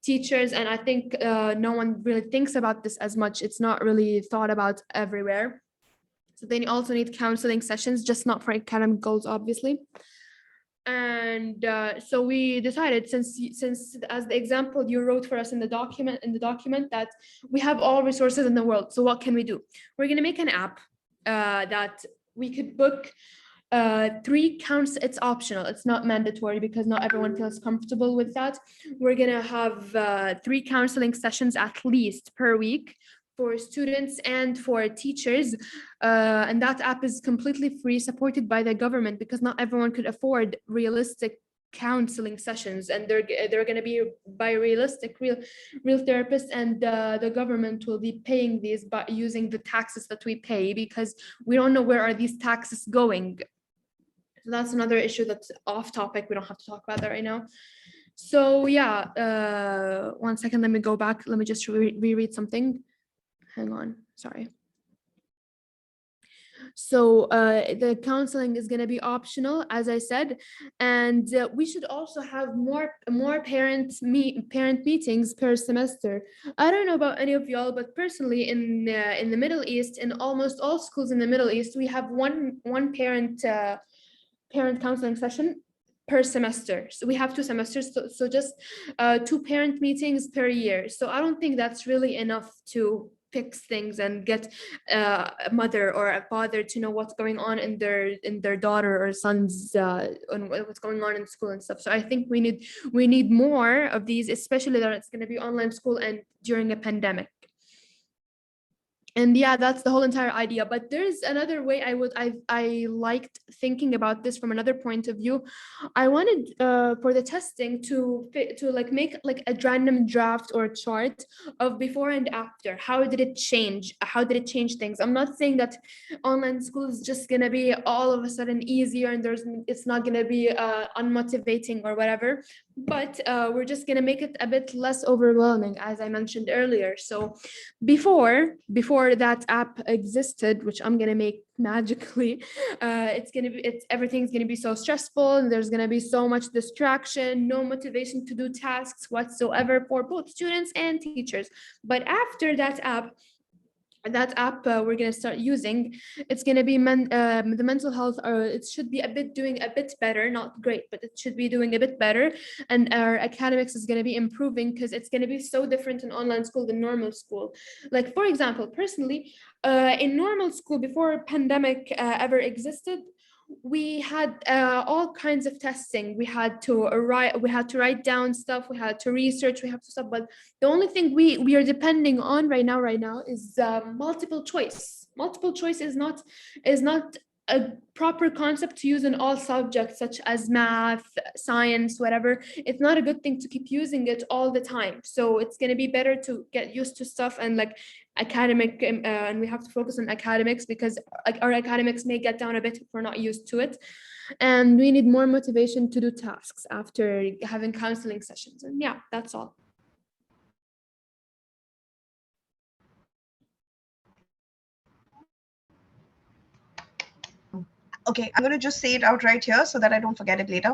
teachers. And I think no one really thinks about this as much. It's not really thought about everywhere. So they also need counseling sessions, just not for academic goals, obviously. And so we decided, since as the example you wrote for us in the document that we have all resources in the world, so what can we do? We're going to make an app that we could book 3 counts. It's optional, it's not mandatory, because not everyone feels comfortable with that. We're going to have 3 counseling sessions at least per week for students and for teachers, and that app is completely free, supported by the government, because not everyone could afford realistic counseling sessions, and they're going to be by realistic real therapists, and the government will be paying these by using the taxes that we pay, because we don't know where are these taxes going. So that's another issue that's off topic, we don't have to talk about that right now. So yeah, 1 second, let me go back, let me just reread something. Hang on, sorry. So the counseling is going to be optional, as I said, and we should also have more parent meetings per semester. I don't know about any of y'all, but personally, in the Middle East, in almost all schools in the Middle East, we have one parent counseling session per semester. So we have 2 semesters, so just 2 parent meetings per year. So I don't think that's really enough to fix things and get a mother or a father to know what's going on in their daughter or son's on what's going on in school and stuff. So I think we need more of these, especially that it's going to be online school and during a pandemic. And yeah, that's the whole entire idea. But there's another way I liked thinking about this from another point of view. I wanted for the testing to like make like a random draft or chart of before and after. How did it change? How did it change things? I'm not saying that online school is just gonna be all of a sudden easier and it's not gonna be unmotivating or whatever. But we're just gonna make it a bit less overwhelming, as I mentioned earlier. So before that app existed, which I'm gonna make magically, everything's gonna be so stressful, and there's gonna be so much distraction, no motivation to do tasks whatsoever for both students and teachers. But after that app we're going to start using, it's going to be the mental health, or it should be doing a bit better, not great, but it should be doing a bit better, and our academics is going to be improving, because it's going to be so different in online school than normal school. Like, for example, personally, in normal school before pandemic ever existed, we had all kinds of testing. We had to write down stuff, we had to research, we have to stuff. But the only thing we are depending on right now is multiple choice. Multiple choice is not a proper concept to use in all subjects, such as math, science, whatever. It's not a good thing to keep using it all the time. So it's going to be better to get used to stuff and like academic, and we have to focus on academics, because like our academics may get down a bit if we're not used to it. And we need more motivation to do tasks after having counseling sessions. And yeah, that's all. Okay, I'm going to just say it out right here so that I don't forget it later.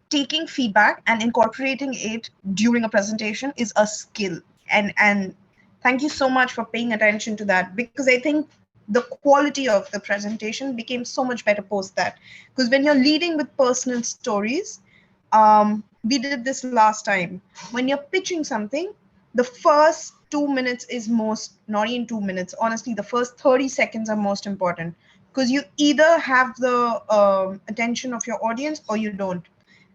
Taking feedback and incorporating it during a presentation is a skill. And thank you so much for paying attention to that, because I think the quality of the presentation became so much better post that. Because when you're leading with personal stories, we did this last time. When you're pitching something, the first 2 minutes is not even 2 minutes. Honestly, the first 30 seconds are most important, because you either have the attention of your audience or you don't.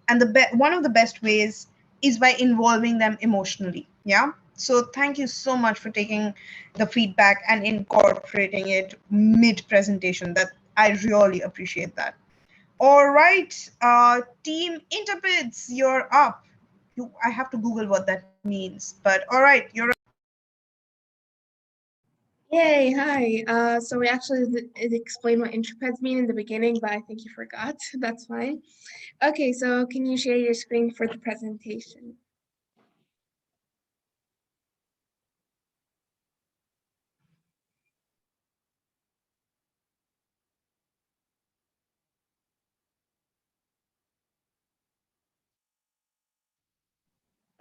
And one of the best ways is by involving them emotionally. Yeah. So thank you so much for taking the feedback and incorporating it mid presentation. That I really appreciate that. All right, team interprets, you're up. I have to Google what that means, but all right, you're up. Yay, hi. So we actually explained what interprets mean in the beginning, but I think you forgot. That's fine. Okay, so can you share your screen for the presentation?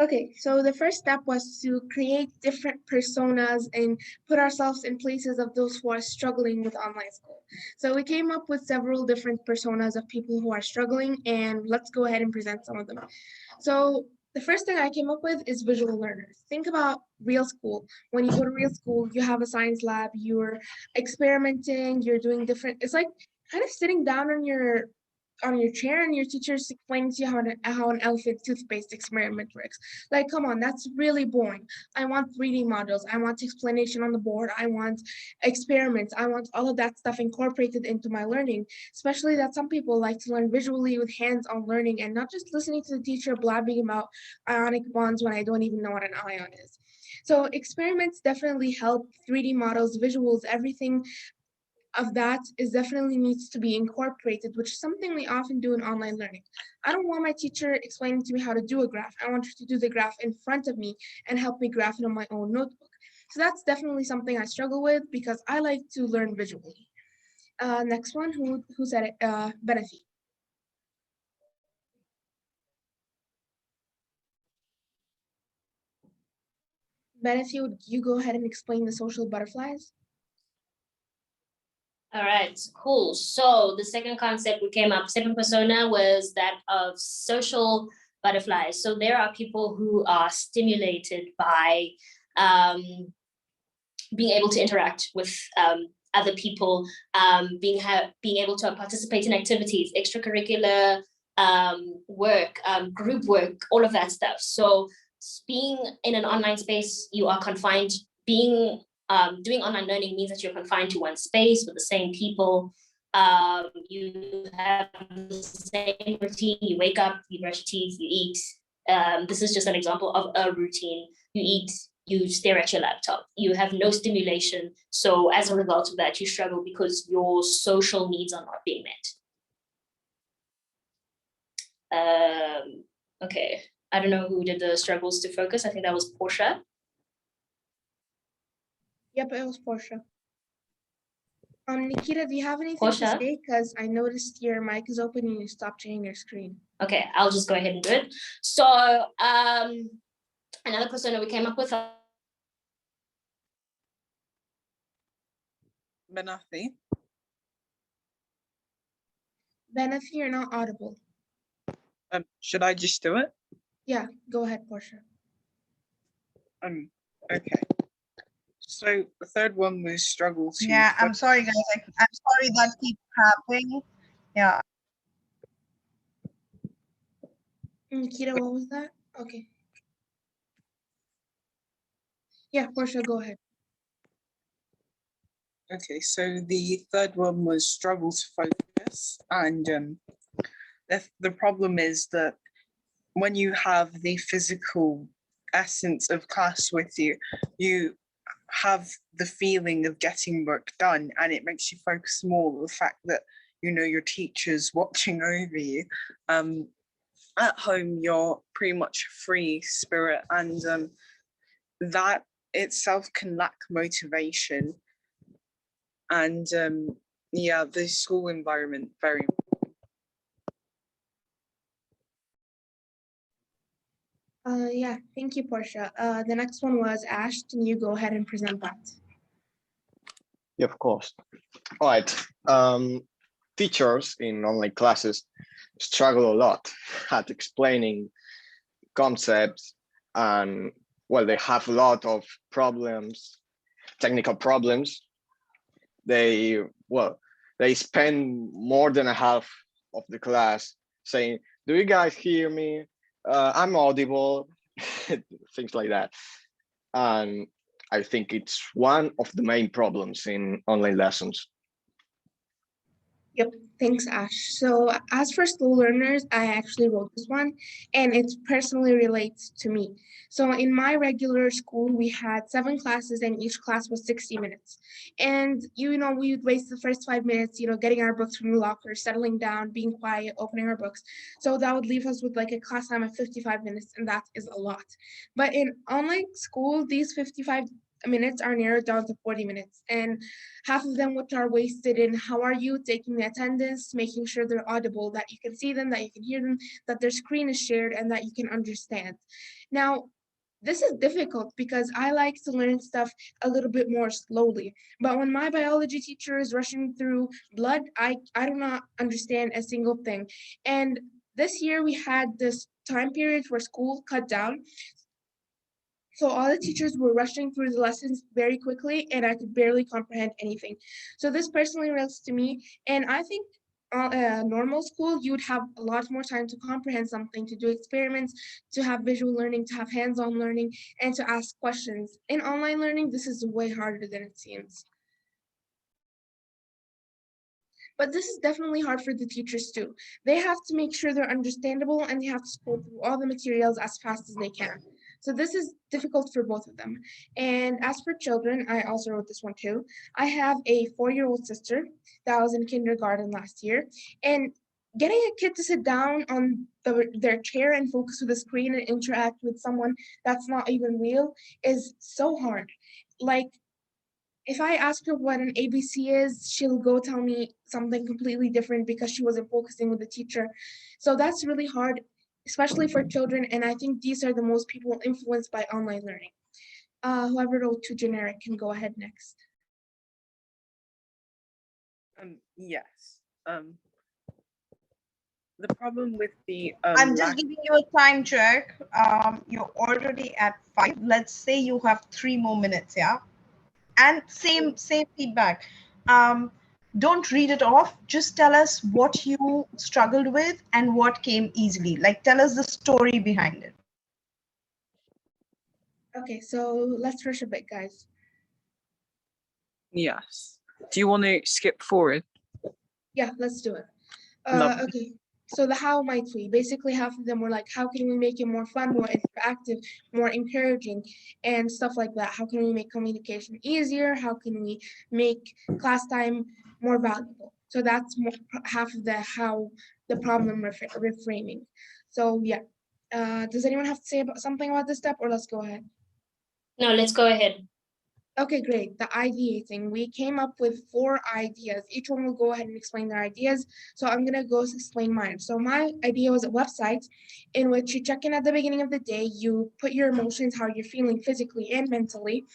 Okay, so the first step was to create different personas and put ourselves in places of those who are struggling with online school. So we came up with several different personas of people who are struggling, and let's go ahead and present some of them. So the first thing I came up with is visual learners. Think about real school. When you go to real school, you have a science lab, you're experimenting, you're doing different, it's like kind of sitting down on your chair and your teacher's explaining to you how an elephant toothpaste experiment works. Like, come on, that's really boring. I want 3D models. I want explanation on the board. I want experiments. I want all of that stuff incorporated into my learning, especially that some people like to learn visually with hands-on learning and not just listening to the teacher blabbing about ionic bonds when I don't even know what an ion is. So experiments definitely help, 3D models, visuals, everything of that is definitely needs to be incorporated, which is something we often do in online learning. I don't want my teacher explaining to me how to do a graph. I want her to do the graph in front of me and help me graph it on my own notebook. So that's definitely something I struggle with because I like to learn visually. Next one, who said it? Benefit. Benefit, would you go ahead and explain the social butterflies? All right, cool. So the second concept we came up, second persona was that of social butterflies. So there are people who are stimulated by being able to interact with other people, being able to participate in activities, extracurricular work, group work, all of that stuff. So being in an online space, you are confined. Being doing online learning means that you're confined to one space with the same people. You have the same routine. You wake up, you brush your teeth, you eat. This is just an example of a routine. You eat, you stare at your laptop. You have no stimulation. So as a result of that, you struggle because your social needs are not being met. Okay, I don't know who did the struggles to focus. I think that was Portia. Yep, it was Portia. Nikita, do you have anything Portia? to say? Because I noticed your mic is open and you stopped sharing your screen. Okay, I'll just go ahead and do it. So another persona we came up with. Benathi. Benathi, you're not audible. Should I just do it? Yeah, go ahead, Portia. Okay. So the third one was struggle to. Yeah, I'm sorry, guys. I'm sorry that keeps happening. Yeah. Nikita, what was that? Okay. Yeah, Portia, go ahead. Okay, so the third one was struggle to focus, and the problem is that when you have the physical essence of class with you, you have the feeling of getting work done, and it makes you focus more on the fact that you know your teacher's watching over you. At home, you're pretty much free spirit, and that itself can lack motivation. And yeah, the school environment, very important. Yeah, thank you, Portia. The next one was Ash. Can you go ahead and present that? Yeah, of course. All right. Teachers in online classes struggle a lot at explaining concepts, and well, they have a lot of problems, technical problems. They spend more than a half of the class saying, "Do you guys hear me? I'm audible," things like that. And I think it's one of the main problems in online lessons. Yep, thanks, Ash. So as for slow learners, I actually wrote this one, and it personally relates to me. So in my regular school, we had 7 classes, and each class was 60 minutes. And, we would waste the first 5 minutes, getting our books from the locker, settling down, being quiet, opening our books. So that would leave us with like a class time of 55 minutes, and that is a lot. But in online school, these 55 minutes are narrowed down to 40 minutes, and half of them which are wasted in how are you, taking the attendance, making sure they're audible, that you can see them, that you can hear them, that their screen is shared, and that you can understand. Now, this is difficult because I like to learn stuff a little bit more slowly. But when my biology teacher is rushing through blood, I do not understand a single thing. And this year we had this time period where school cut down. So all the teachers were rushing through the lessons very quickly, and I could barely comprehend anything. So this personally relates to me, and I think normal school, you would have a lot more time to comprehend something, to do experiments, to have visual learning, to have hands-on learning, and to ask questions. In online learning, this is way harder than it seems. But this is definitely hard for the teachers too. They have to make sure they're understandable, and they have to scroll through all the materials as fast as they can. So this is difficult for both of them. And as for children, I also wrote this one too. I have a 4-year-old sister that was in kindergarten last year, and getting a kid to sit down on their chair and focus with the screen and interact with someone that's not even real is so hard. Like, if I ask her what an ABC is, she'll go tell me something completely different because she wasn't focusing with the teacher. So that's really hard, especially for children. And I think these are the most people influenced by online learning. Whoever wrote too generic can go ahead next. Yes. The problem with the I'm just giving you a time check. You're already at 5. Let's say you have 3 more minutes, yeah? And same feedback. Don't read it off. Just tell us what you struggled with and what came easily. Like, tell us the story behind it. Okay, so let's rush a bit, guys. Yes. Do you want to skip forward? Yeah, let's do it. Lovely. Okay, so the how might we? Basically, half of them were like, how can we make it more fun, more interactive, more encouraging, and stuff like that? How can we make communication easier? How can we make class time more valuable? So that's half of the how, the problem reframing. So yeah, does anyone have to say something about this step, or let's go ahead? No, let's go ahead. Okay, great. The ideating. We came up with 4 ideas. Each one will go ahead and explain their ideas. So I'm going to go explain mine. So my idea was a website in which you check in at the beginning of the day. You put your emotions, how you're feeling physically and mentally.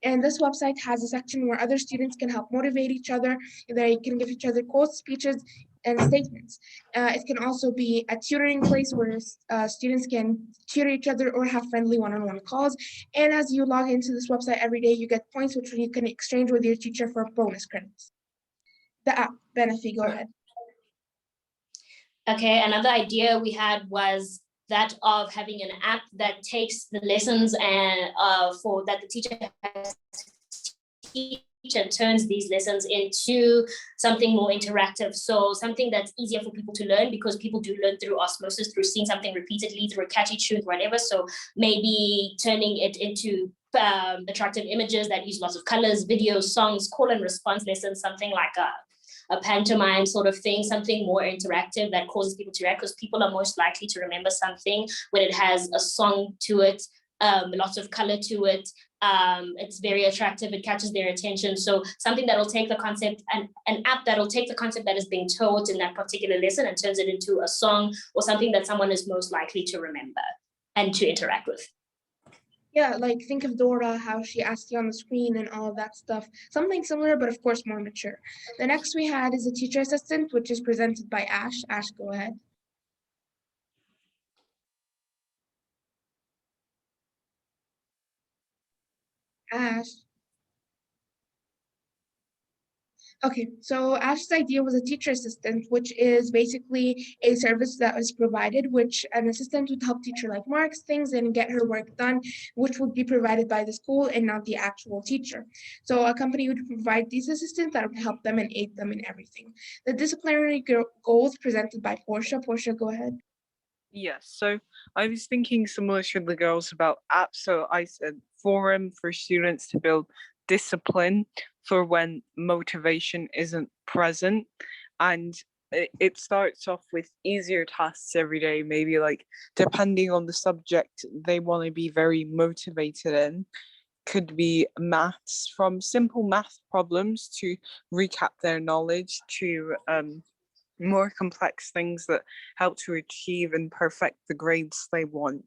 And this website has a section where other students can help motivate each other. They can give each other quotes, speeches, and statements. It can also be a tutoring place where students can tutor each other or have friendly one-on-one calls. And as you log into this website every day, you get points which you can exchange with your teacher for bonus credits. The app, Benefi, go ahead. Okay, another idea we had was that of having an app that takes the lessons and for that the teacher has to teach and turns these lessons into something more interactive. So something that's easier for people to learn, because people do learn through osmosis, through seeing something repeatedly, through a catchy tune, whatever. So maybe turning it into attractive images that use lots of colors, videos, songs, call and response lessons, something like a pantomime sort of thing, something more interactive that causes people to react, because people are most likely to remember something when it has a song to it, lots of color to it. It's very attractive, it catches their attention. So something that'll take the concept, an app that'll take the concept that is being taught in that particular lesson and turns it into a song or something that someone is most likely to remember and to interact with. Yeah, like think of Dora, how she asked you on the screen and all of that stuff. Something similar, but of course more mature. The next we had is a teacher assistant, which is presented by Ash. Ash, go ahead. Ash. Okay, so Ash's idea was a teacher assistant, which is basically a service that was provided, which an assistant would help teacher like marks things and get her work done, which would be provided by the school and not the actual teacher. So a company would provide these assistants that would help them and aid them in everything. The disciplinary goals presented by Portia. Portia, go ahead. Yes, so I was thinking similar to the girls about apps. So I said forum for students to build discipline for when motivation isn't present. And it starts off with easier tasks every day, maybe like depending on the subject they want to be very motivated in. could be maths, from simple math problems to recap their knowledge to more complex things that help to achieve and perfect the grades they want.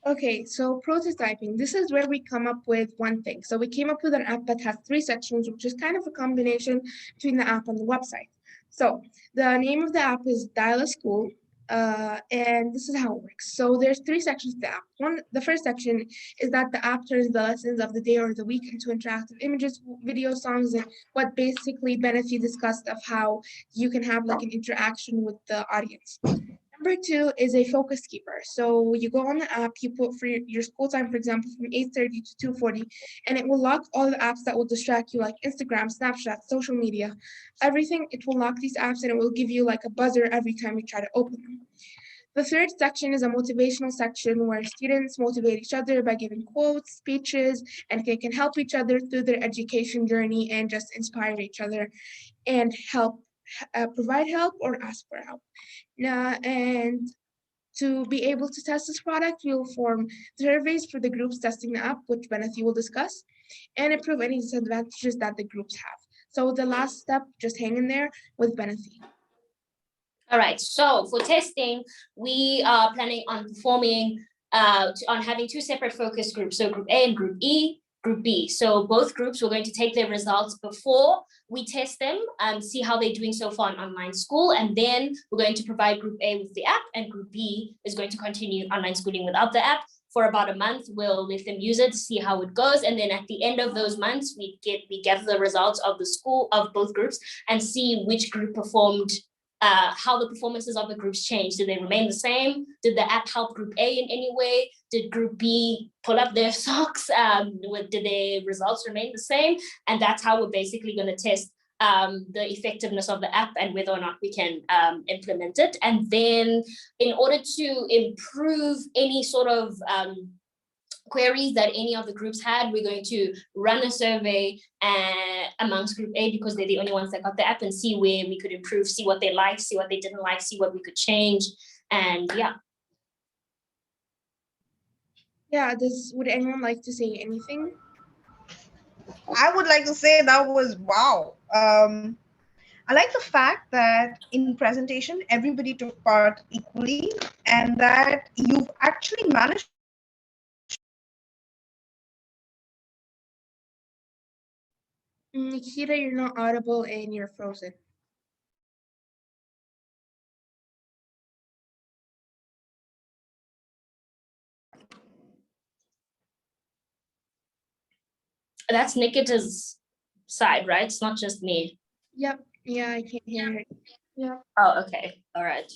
Okay, so prototyping. This is where we come up with one thing. So we came up with an app that has 3 sections, which is kind of a combination between the app and the website. So the name of the app is Dial a School, and this is how it works. So there's 3 sections to the app. The first section is that the app turns the lessons of the day or the week into interactive images, video, songs, and what basically Benefi discussed of how you can have like an interaction with the audience. Number 2 is a focus keeper. So you go on the app, you put for your school time, for example, from 8:30 to 2:40, and it will lock all the apps that will distract you, like Instagram, Snapchat, social media, everything. It will lock these apps and it will give you like a buzzer every time you try to open them. The third section is a motivational section where students motivate each other by giving quotes, speeches, and they can help each other through their education journey and just inspire each other and help, provide help or ask for help. And to be able to test this product, we will form surveys for the groups testing the app, which Benethi will discuss, and improve any disadvantages that the groups have. So the last step, just hang in there with Benethi. All right, so for testing, we are planning on performing, on having 2 separate focus groups, so group A and group E, group B. So both groups, we're going to take their results before we test them and see how they're doing so far in online school. And then we're going to provide group A with the app, and group B is going to continue online schooling without the app. For about a month, we'll let them use it, see how it goes. And then at the end of those months, we gather the results of the school, of both groups, and see which group performed, how the performances of the groups changed. Did they remain the same? Did the app help group A in any way? Did group B pull up their socks? Did their results remain the same? And that's how we're basically going to test the effectiveness of the app and whether or not we can implement it. And then in order to improve any sort of queries that any of the groups had, we're going to run a survey amongst group A, because they're the only ones that got the app, and see where we could improve, see what they liked, see what they didn't like, see what we could change. And yeah. Yeah, would anyone like to say anything? I would like to say that was wow. I like the fact that in presentation, everybody took part equally, and that you've actually managed. Nikita, you're not audible and you're frozen. That's Nikita's side, right? It's not just me. Yep. Yeah, I can't hear it. Yeah. Oh, okay. All right.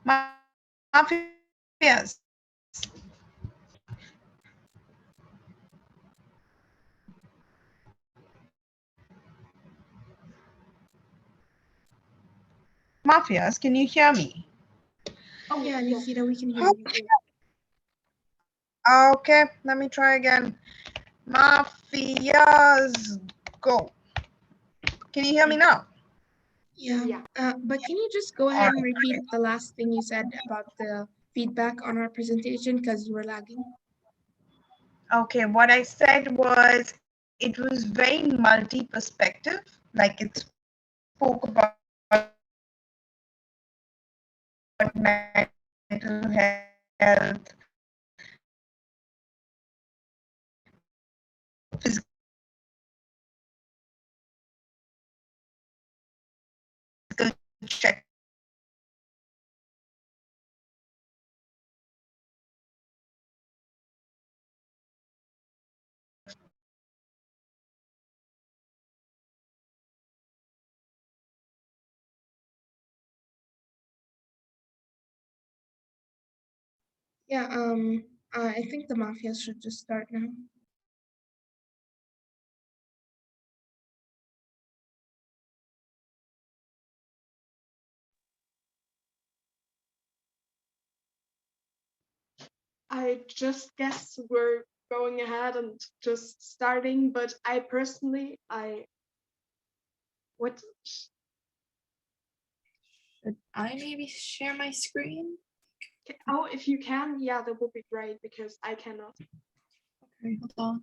Mafias. Mafias, can you hear me? Oh yeah, Nikita, we can hear you. Okay, let me try again. Mafias, go. Can you hear me now? Yeah. But can you just go ahead and repeat the last thing you said about the feedback on our presentation because you were lagging? Okay, what I said was it was very multi-perspective, like it spoke about mental health, physical check. Yeah, I think the mafia should just start now. I just guess we're going ahead and just starting, but I personally, what? Should I maybe share my screen? Oh, if you can, yeah, that would be great because I cannot. Okay, hold on.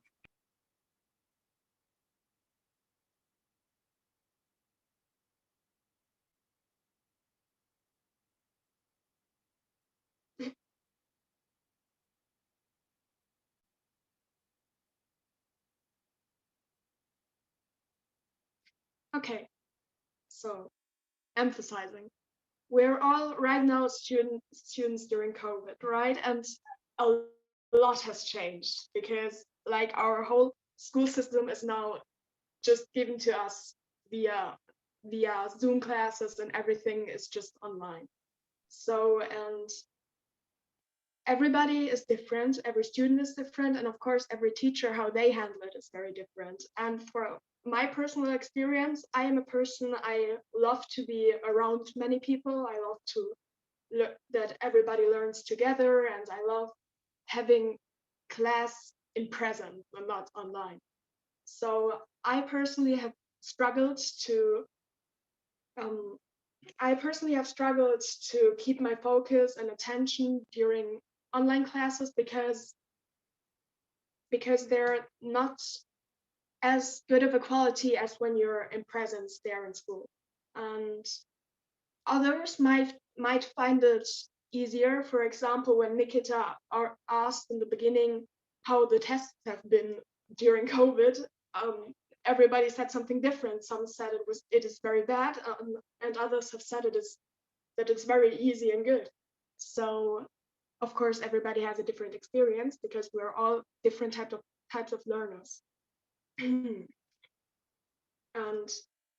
Okay, so emphasizing, we're all right now students during COVID, right? And a lot has changed because like our whole school system is now just given to us via Zoom classes, and everything is just online. So, and everybody is different, every student is different, and of course every teacher, how they handle it is very different. And for my personal experience, I am a person, I love to be around many people, I love to that everybody learns together, and I love having class in present and not online. So I personally have struggled to um, keep my focus and attention during online classes because they're not as good of a quality as when you're in presence there in school. And others might find it easier. For example, when Nikita asked in the beginning how the tests have been during COVID, everybody said something different. Some said it is very bad, and others have said that it's very easy and good. So of course everybody has a different experience because we're all different types of learners. And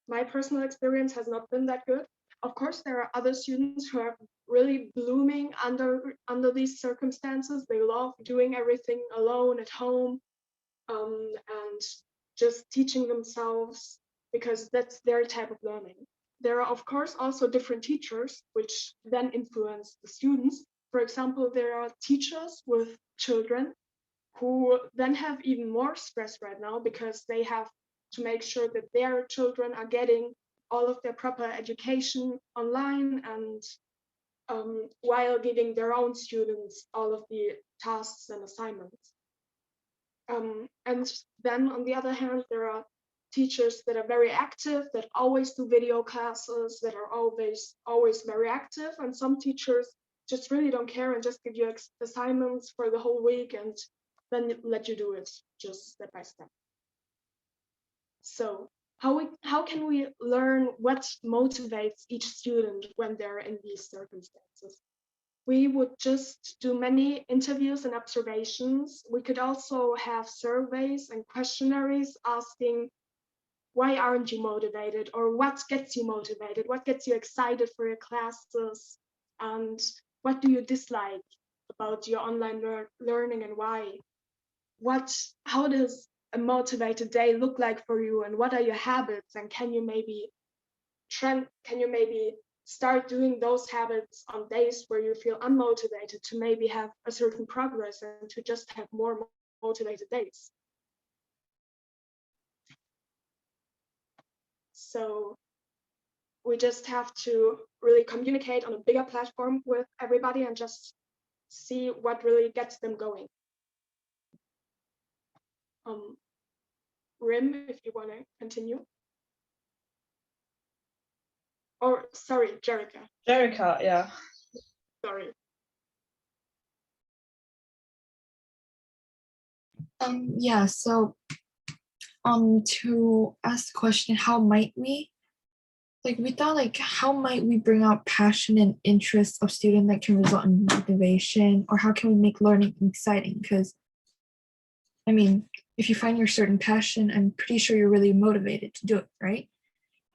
my personal experience has not been that good. Of course, there are other students who are really blooming under these circumstances. They love doing everything alone at home, and just teaching themselves because that's their type of learning. There are, of course, also different teachers, which then influence the students. For example, there are teachers with children who then have even more stress right now because they have to make sure that their children are getting all of their proper education online, and while giving their own students all of the tasks and assignments. And then on the other hand, there are teachers that are very active, that always do video classes, that are always very active, and some teachers just really don't care and just give you assignments for the whole week and then let you do it just step by step. So how can we learn what motivates each student when they're in these circumstances? We would just do many interviews and observations. We could also have surveys and questionnaires asking, why aren't you motivated? Or what gets you motivated? What gets you excited for your classes? And what do you dislike about your online learning and why? How does a motivated day look like for you, and what are your habits, and can you maybe start doing those habits on days where you feel unmotivated to maybe have a certain progress and to just have more motivated days? So we just have to really communicate on a bigger platform with everybody and just see what really gets them going. Rim, if you want to continue. Or sorry, Jerica. Jerica, yeah. Sorry. Yeah, so to ask the question, how might we? Like we thought, like how might we bring out passion and interest of students that can result in motivation, or how can we make learning exciting? Because I mean, if you find your certain passion, I'm pretty sure you're really motivated to do it, right?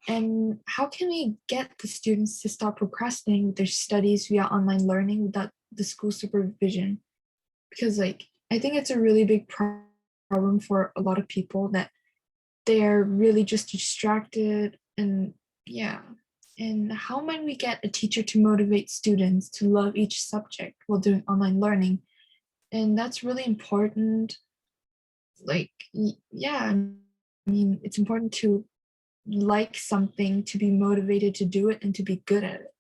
And how can we get the students to stop procrastinating with their studies via online learning without the school supervision? Because like I think it's a really big problem for a lot of people that they're really just distracted. And yeah, and how might we get a teacher to motivate students to love each subject while doing online learning? And that's really important. Like yeah, I mean it's important to like something, to be motivated to do it, and to be good at it,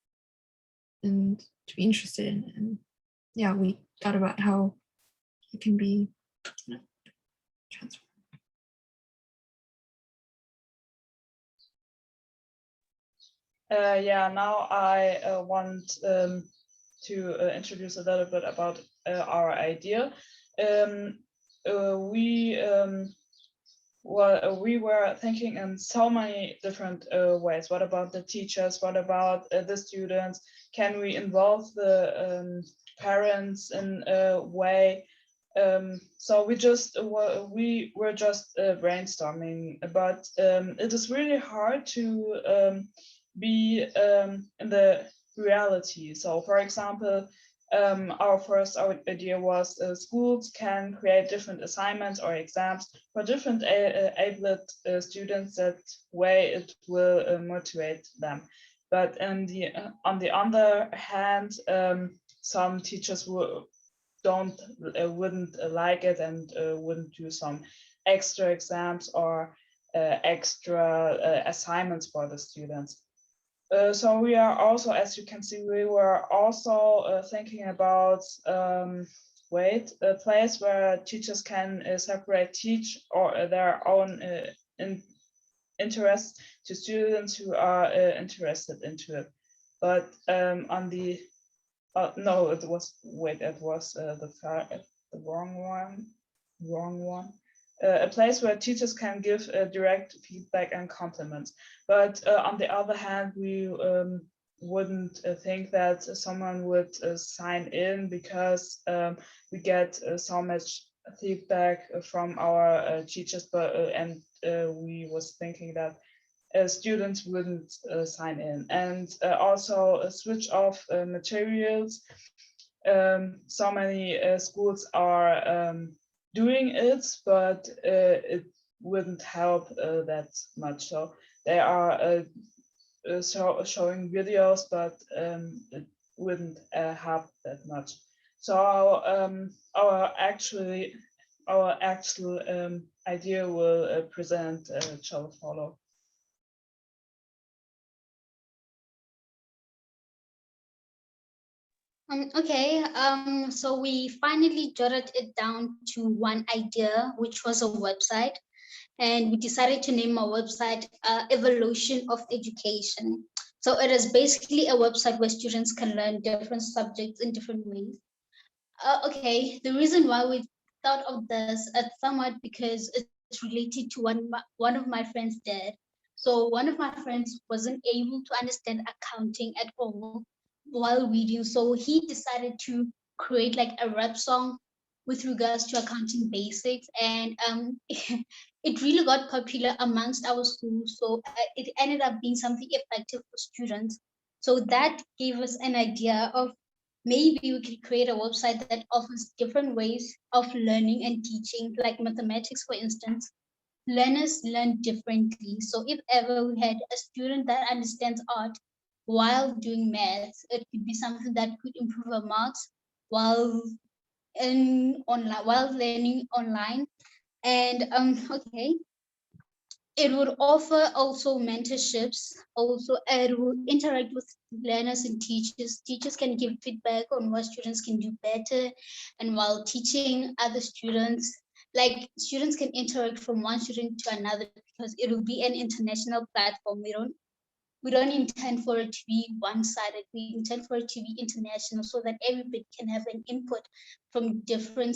and to be interested in it. And yeah, we thought about how it can be transformed. Yeah, now I want to introduce a little bit about our idea. We were thinking in so many different ways. What about the teachers? What about the students? Can we involve the parents in a way? So we were just brainstorming, but it is really hard to be in the reality. So, for example, our first idea was schools can create different assignments or exams for different abled students. That way it will motivate them. But on the other hand, some teachers wouldn't like it and wouldn't do some extra exams or extra assignments for the students. So we are also, as you can see, we were also thinking about a place where teachers can separate teach or their own interests to students who are interested into it. But on the no, it was the wrong one. A place where teachers can give direct feedback and compliments. But on the other hand, we wouldn't think that someone would sign in because we get so much feedback from our teachers, but we was thinking that students wouldn't sign in, and also a switch off materials. So many schools are doing it, but it wouldn't help that much. So they are showing videos, but it wouldn't help that much. So our actual idea will present shall follow. Okay, so we finally jotted it down to one idea, which was a website. And we decided to name our website Evolution of Education. So it is basically a website where students can learn different subjects in different ways. Okay, the reason why we thought of this is somewhat because it's related to one of my friends did. So one of my friends wasn't able to understand accounting at all while reading. So he decided to create like a rap song with regards to accounting basics, and it really got popular amongst our school. So it ended up being something effective for students. So that gave us an idea of maybe we could create a website that offers different ways of learning and teaching, like mathematics, for instance. Learners learn differently. So if ever we had a student that understands art while doing maths, it could be something that could improve our marks while while learning online. And okay, it would offer also mentorships. Also, it will interact with learners and teachers. Teachers can give feedback on what students can do better, and while teaching other students, like students can interact from one student to another because it will be an international platform. We don't intend for it to be one-sided. We intend for it to be international so that everybody can have an input from different